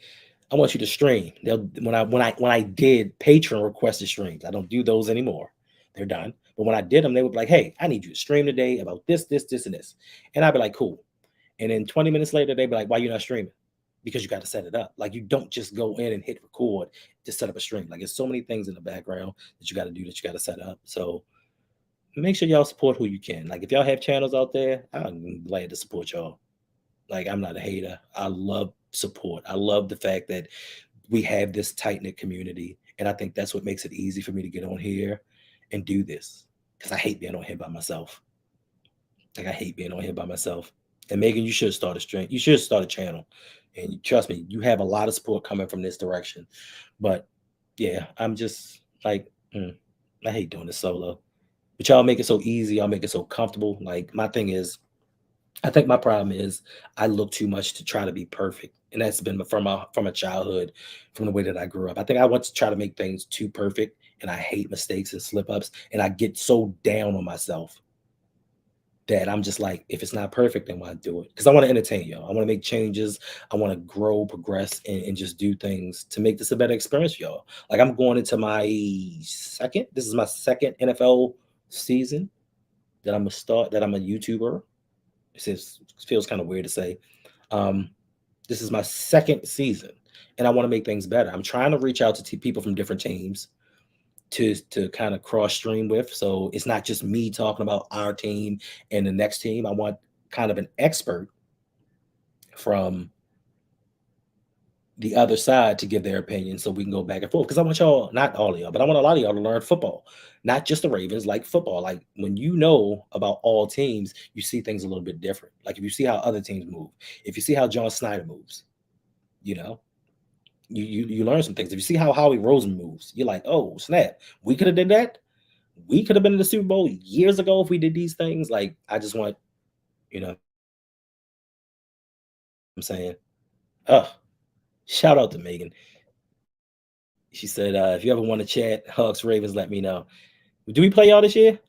I want you to stream." When I did Patreon requested streams, I don't do those anymore. They're done. But when I did them, they would be like, "Hey, I need you to stream today about this, this, this, and this." And I'd be like, "Cool." And then 20 minutes later, they'd be like, "Why you not streaming?" Because you got to set it up. Like you don't just go in and hit record to set up a stream. Like there's so many things in the background that you got to do that you got to set up. So make sure y'all support who you can. Like if y'all have channels out there, I'm glad to support y'all. Like I'm not a hater. I love support. I love the fact that we have this tight-knit community. And I think that's what makes it easy for me to get on here and do this. Because I hate being on here by myself. Like I hate being on here by myself. And Megan, you should start a stream. You should start a channel. And trust me, you have a lot of support coming from this direction. But yeah, I'm just like, I hate doing this solo. But y'all make it so easy. Y'all make it so comfortable. Like my thing is, I think my problem is I look too much to try to be perfect. And that's been from a childhood, from the way that I grew up. I think I want to try to make things too perfect and I hate mistakes and slip ups. And I get so down on myself that I'm just like, if it's not perfect, then why do it? Because I want to entertain y'all. I want to make changes. I want to grow, progress, and just do things to make this a better experience for y'all. Like I'm going into this is my second NFL season that I'm a YouTuber. It feels kind of weird to say. This is my second season, and I want to make things better. I'm trying to reach out to people from different teams to kind of cross stream with. So it's not just me talking about our team and the next team. I want kind of an expert from the other side to give their opinion so we can go back and forth. Because I want y'all, not all of y'all, but I want a lot of y'all to learn football, not just the Ravens, like football. Like when you know about all teams, you see things a little bit different. Like if you see how other teams move, if you see how John Snyder moves, you know, you learn some things. If you see how Howie Roseman moves, you're like, oh snap, we could have did that. We could have been in the Super Bowl years ago if we did these things. Like I just want, I'm saying, shout out to Megan. She said, if you ever want to chat Hawks Ravens, let me know. Do we play y'all this year?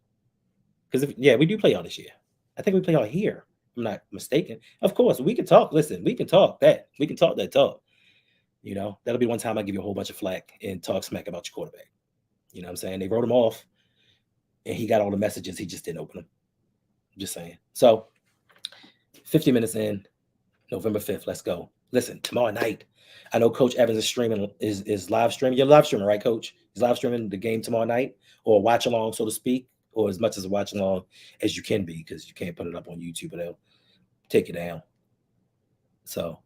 Because we do play y'all this year. I think we play y'all here. I'm not mistaken. Of course, we can talk. Listen, we can talk that. We can talk that talk. That'll be one time I give you a whole bunch of flack and talk smack about your quarterback. You know what I'm saying? They wrote him off and he got all the messages. He just didn't open them. I'm just saying. So 50 minutes in, November 5th, let's go. Listen, tomorrow night, I know Coach Evans is streaming, is live streaming. You're live streaming, right, Coach? He's live streaming the game tomorrow night, or watch along, so to speak, or as much as a watch along as you can be, because you can't put it up on YouTube, or they'll take it down. So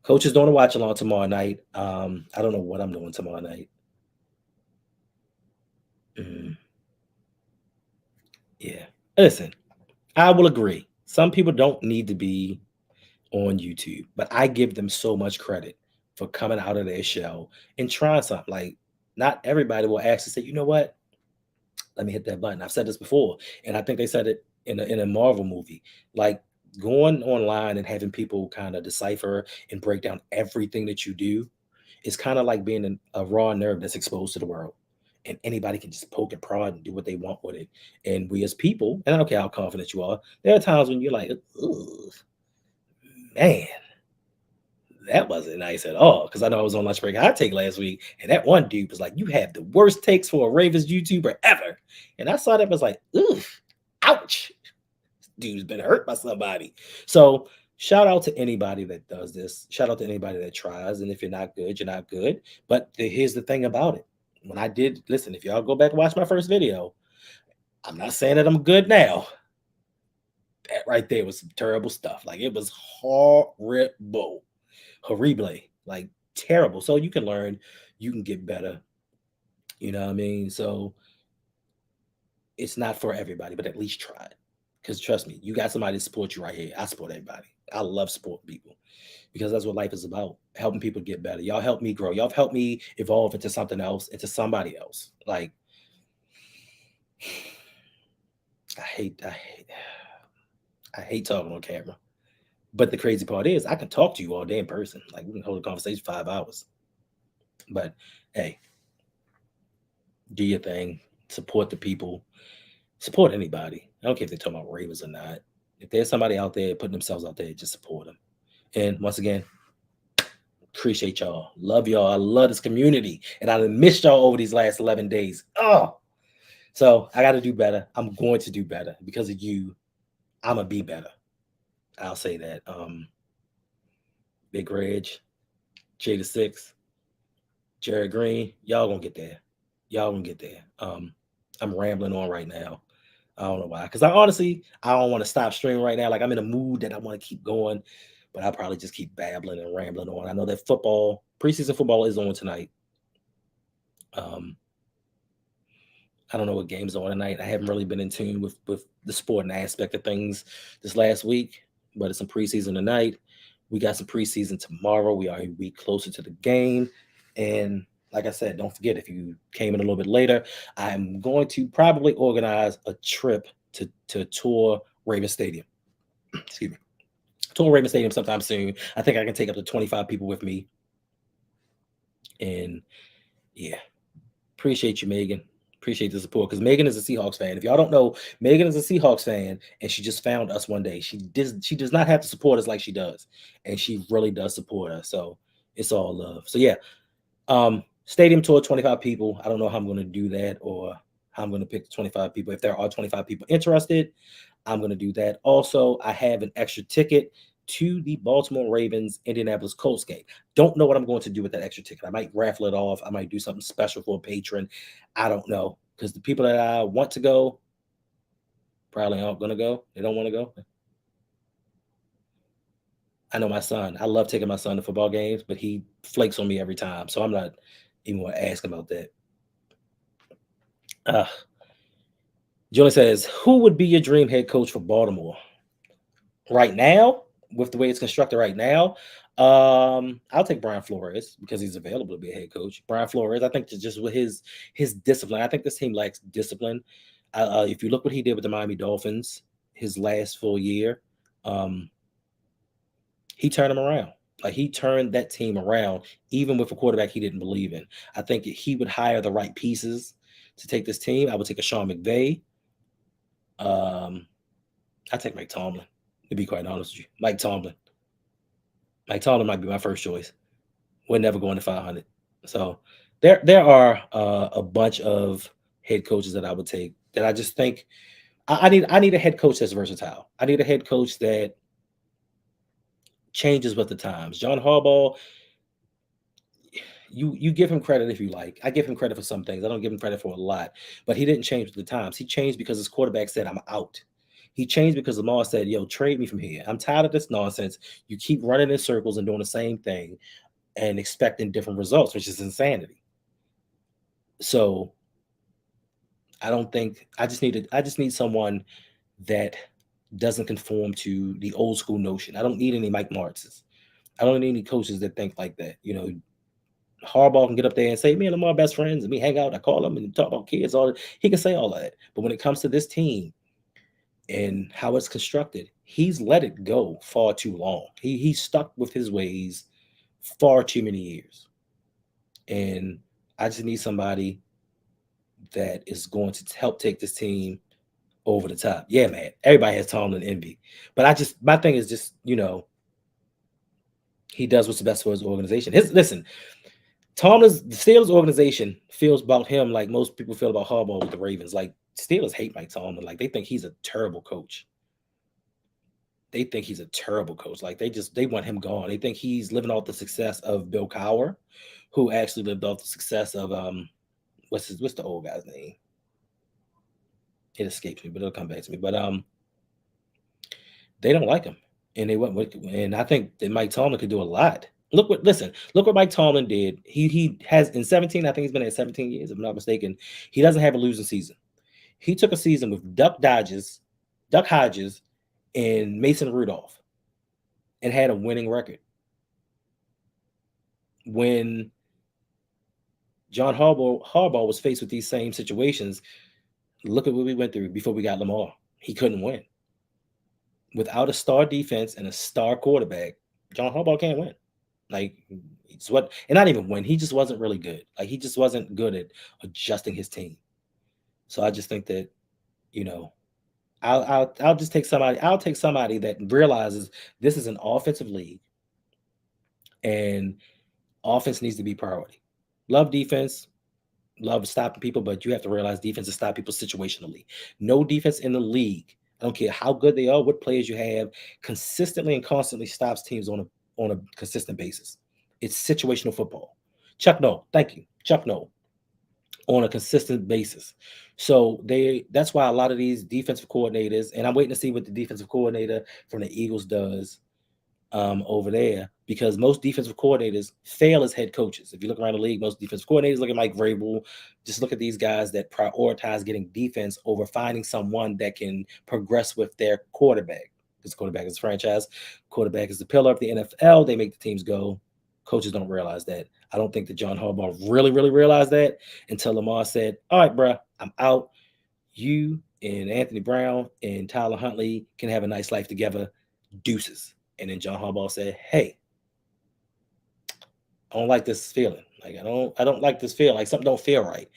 Coach is doing a watch along tomorrow night. I don't know what I'm doing tomorrow night. Yeah. Listen, I will agree. Some people don't need to be on YouTube, but I give them so much credit for coming out of their shell and trying something. Like, not everybody will actually say, you know what? Let me hit that button. I've said this before, and I think they said it in a Marvel movie. Like, going online and having people kind of decipher and break down everything that you do is kind of like being a raw nerve that's exposed to the world. And anybody can just poke and prod and do what they want with it. And we as people, and I don't care how confident you are, there are times when you're like, "Ugh, man, that wasn't nice at all." Because I know I was on lunch break hot take last week, and that one dude was like, "You have the worst takes for a Ravens YouTuber ever." And I saw that was like, "Ugh, ouch." Dude's been hurt by somebody. So shout out to anybody that does this. Shout out to anybody that tries. And if you're not good, you're not good. But here's the thing about it. When I did listen, if y'all go back and watch my first video, I'm not saying that I'm good now. That right there was some terrible stuff. Like it was horrible, horrible, like terrible. So you can learn, you can get better. You know what I mean? So it's not for everybody, but at least try it. Because trust me, you got somebody to support you right here. I support everybody. I love supporting people because that's what life is about. Helping people get better. Y'all help me grow. Y'all help me evolve into something else, into somebody else. Like I hate talking on camera. But the crazy part is I can talk to you all day in person. Like we can hold a conversation 5 hours. But hey, do your thing. Support the people. Support anybody. I don't care if they're talking about Ravens or not. If there's somebody out there putting themselves out there, just support them. And once again, appreciate y'all. Love y'all. I love this community. And I missed y'all over these last 11 days. Oh, so I got to do better. I'm going to do better because of you. I'm going to be better. I'll say that. Big Reg, J the Six, Jared Green, y'all gonna get there. Y'all gonna get there. I'm rambling on right now. I don't know why. Because I honestly, I don't want to stop streaming right now. Like I'm in a mood that I want to keep going, but I'll probably just keep babbling and rambling on. I know that football, preseason football is on tonight. I don't know what games are on tonight. I haven't really been in tune with the sporting aspect of things this last week, but it's some preseason tonight. We got some preseason tomorrow. We are a week closer to the game. And like I said, don't forget, if you came in a little bit later, I'm going to probably organize a trip to tour Raven Stadium. Excuse me. Tour Raven Stadium sometime soon. I think I can take up to 25 people with me. And yeah, appreciate you, Megan. Appreciate the support because Megan is a Seahawks fan. If y'all don't know, Megan is a Seahawks fan, and she just found us one day. She does not have to support us like she does, and she really does support us. So it's all love. So yeah, stadium tour, 25 people. I don't know how I'm going to do that or how I'm going to pick the 25 people. If there are 25 people interested, I'm going to do that. Also, I have an extra ticket to the Baltimore Ravens Indianapolis Colts game. Don't know what I'm going to do with that extra ticket. I might raffle it off. I might do something special for a patron. I don't know, because the people that I want to go probably aren't going to go. They don't want to go. I know my son. I love taking my son to football games, but he flakes on me every time. So I'm not even going to ask him about that. Julie says, who would be your dream head coach for Baltimore? Right now, with the way it's constructed right now, I'll take Brian Flores because he's available to be a head coach. Brian Flores, I think just with his discipline, I think this team lacks discipline. If you look what he did with the Miami Dolphins, his last full year, he turned them around. Like he turned that team around, even with a quarterback he didn't believe in. I think he would hire the right pieces to take this team. I would take a Sean McVay. I take Mike Tomlin, to be quite honest with you. Mike Tomlin. Mike Tomlin might be my first choice. We're never going to 500. So there are a bunch of head coaches that I would take that I just think I need a head coach that's versatile. I need a head coach that changes with the times. John Harbaugh, you give him credit if you like. I give him credit for some things. I don't give him credit for a lot, but he didn't change with the times. He changed because his quarterback said, "I'm out." He changed because Lamar said, "Yo, trade me from here. I'm tired of this nonsense. You keep running in circles and doing the same thing and expecting different results," which is insanity. So I don't think I just need someone that doesn't conform to the old school notion. I don't need any Mike Martzes. I don't need any coaches that think like that. You know, Harbaugh can get up there and say, "Me and Lamar are best friends, and we hang out. I call him and talk about kids." All that. He can say all of that, but when it comes to this team, and how it's constructed, he's let it go far too long. He's stuck with his ways far too many years. And I just need somebody that is going to help take this team over the top. Yeah, man. Everybody has Tomlin envy. But my thing is just, he does what's best for his organization. Listen, Tomlin's the Steelers organization feels about him like most people feel about Harbaugh with the Ravens. Like Steelers hate Mike Tomlin. Like they think he's a terrible coach. They think he's a terrible coach. Like they want him gone. They think he's living off the success of Bill Cowher, who actually lived off the success of what's the old guy's name? It escapes me, but it'll come back to me. But they don't like him, and they went with, and I think that Mike Tomlin could do a lot. Look what Mike Tomlin did. He has in 17. I think he's been at 17 years, if I'm not mistaken. He doesn't have a losing season. He took a season with Duck Hodges, and Mason Rudolph, and had a winning record. When John Harbaugh was faced with these same situations, look at what we went through before we got Lamar. He couldn't win. Without a star defense and a star quarterback, John Harbaugh can't win. Like it's what, and not even win. He just wasn't really good. Like he just wasn't good at adjusting his team. So I just think that, I'll just take somebody. I'll take somebody that realizes this is an offensive league, and offense needs to be priority. Love defense, love stopping people, but you have to realize defense is stop people situationally. No defense in the league, I don't care how good they are, what players you have, consistently and constantly stops teams on a consistent basis. It's situational football. Chuck Noll, thank you, Chuck Noll, on a consistent basis. So that's why a lot of these defensive coordinators, and I'm waiting to see what the defensive coordinator from the Eagles does over there, because most defensive coordinators fail as head coaches. If you look around the league, most defensive coordinators, look at Mike Vrabel, just look at these guys that prioritize getting defense over finding someone that can progress with their quarterback. Because quarterback is a franchise, quarterback is the pillar of the NFL. They make the teams go. Coaches don't realize that. I don't think that John Harbaugh really, really realized that until Lamar said, "All right, bro, I'm out. You and Anthony Brown and Tyler Huntley can have a nice life together. Deuces." And then John Harbaugh said, "Hey, I don't like this feeling. Like I don't like this feel. Like something don't feel right."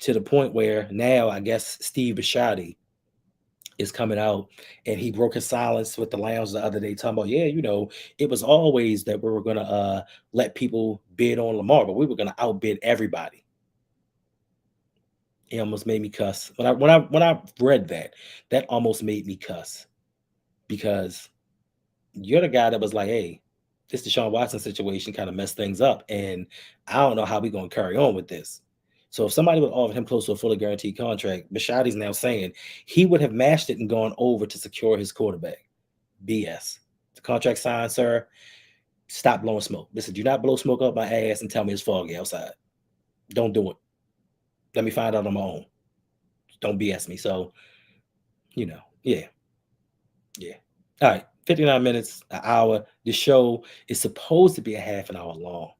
To the point where now I guess Steve Bisciotti is coming out, and he broke his silence with the lounge the other day, talking about, it was always that we were gonna let people bid on Lamar, but we were gonna outbid everybody. It almost made me cuss. When I read that almost made me cuss, because you're the guy that was like, "Hey, this Deshaun Watson situation kind of messed things up, and I don't know how we're going to carry on with this." So if somebody would offer him close to a fully guaranteed contract, Bisciotti's now saying he would have matched it and gone over to secure his quarterback. BS. The contract signed, sir. Stop blowing smoke. Listen, do not blow smoke up my ass and tell me it's foggy outside. Don't do it. Let me find out on my own. Don't BS me. So, yeah. All right, 59 minutes, an hour. The show is supposed to be a half an hour long.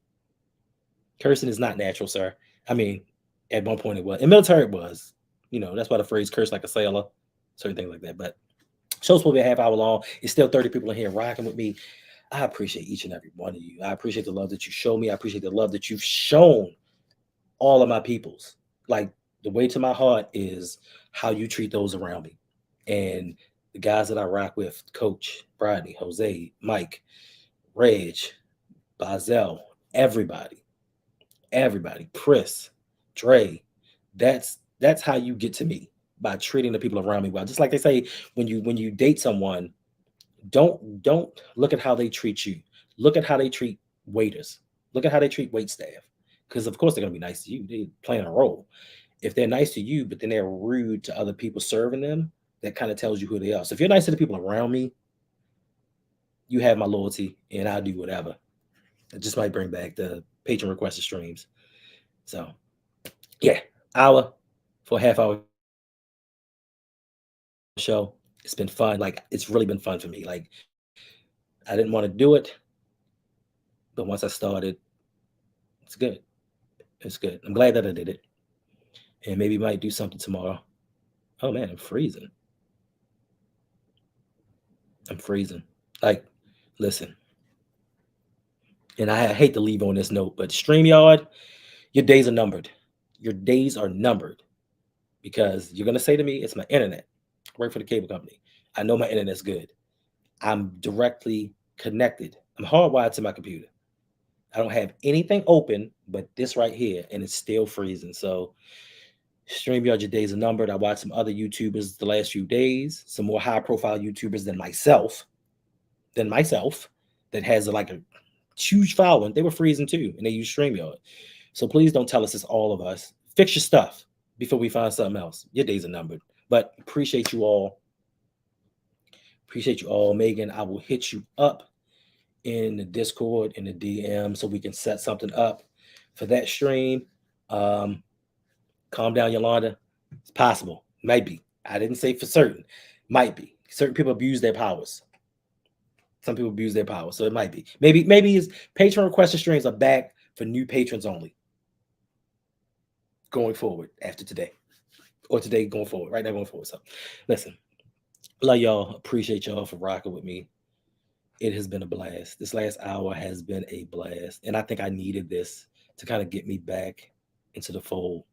Cursing is not natural, sir. I mean, at one point it was. In military it was. That's why the phrase curse like a sailor, certain things like that. But show's supposed to be a half hour long. It's still 30 people in here rocking with me. I appreciate each and every one of you. I appreciate the love that you show me. I appreciate the love that you've shown all of my peoples. Like, the way to my heart is how you treat those around me. And the guys that I rock with, Coach, Rodney, Jose, Mike, Reg, Bazel, everybody, Chris, Dre, that's how you get to me, by treating the people around me well. Just like they say, when you date someone, don't look at how they treat you. Look at how they treat waiters. Look at how they treat wait staff. Because of course they're gonna be nice to you. They're playing a role. If they're nice to you, but then they're rude to other people serving them, that kind of tells you who they are. So if you're nice to the people around me, you have my loyalty, and I'll do whatever. It just might bring back the patron requested streams. So yeah, hour for a half hour show. It's been fun. Like, it's really been fun for me. Like, I didn't want to do it, but once I started, it's good. It's good. I'm glad that I did it. And maybe might do something tomorrow. Oh man, I'm freezing. I'm freezing. Like, listen. And I hate to leave on this note, but StreamYard, your days are numbered. Your days are numbered because you're gonna say to me, it's my internet. I work for the cable company. I know my internet's good. I'm directly connected. I'm hardwired to my computer. I don't have anything open but this right here, and it's still freezing. So StreamYard, your days are numbered. I watched some other YouTubers the last few days, some more high-profile YouTubers than myself, that has like a huge following. They were freezing too, and they use StreamYard. So please don't tell us it's all of us. Fix your stuff before we find something else. Your days are numbered. But appreciate you all. Appreciate you all, Megan. I will hit you up in the Discord, in the DM, so we can set something up for that stream. Calm down, Yolanda. It's possible. Might be. I didn't say for certain. Might be. Certain people abuse their powers. Some people abuse their power, so it might be. Maybe his patron requested streams are back for new patrons only. Going forward after today. Or today going forward. Right now going forward. So listen. Love y'all. Appreciate y'all for rocking with me. It has been a blast. This last hour has been a blast. And I think I needed this to kind of get me back into the fold.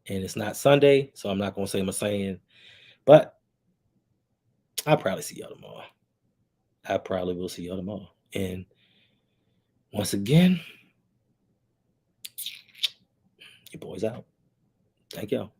And it's not Sunday, so I'm not going to say my saying. But I'll probably see y'all tomorrow. I probably will see y'all tomorrow. And once again, your boy's out. Thank y'all.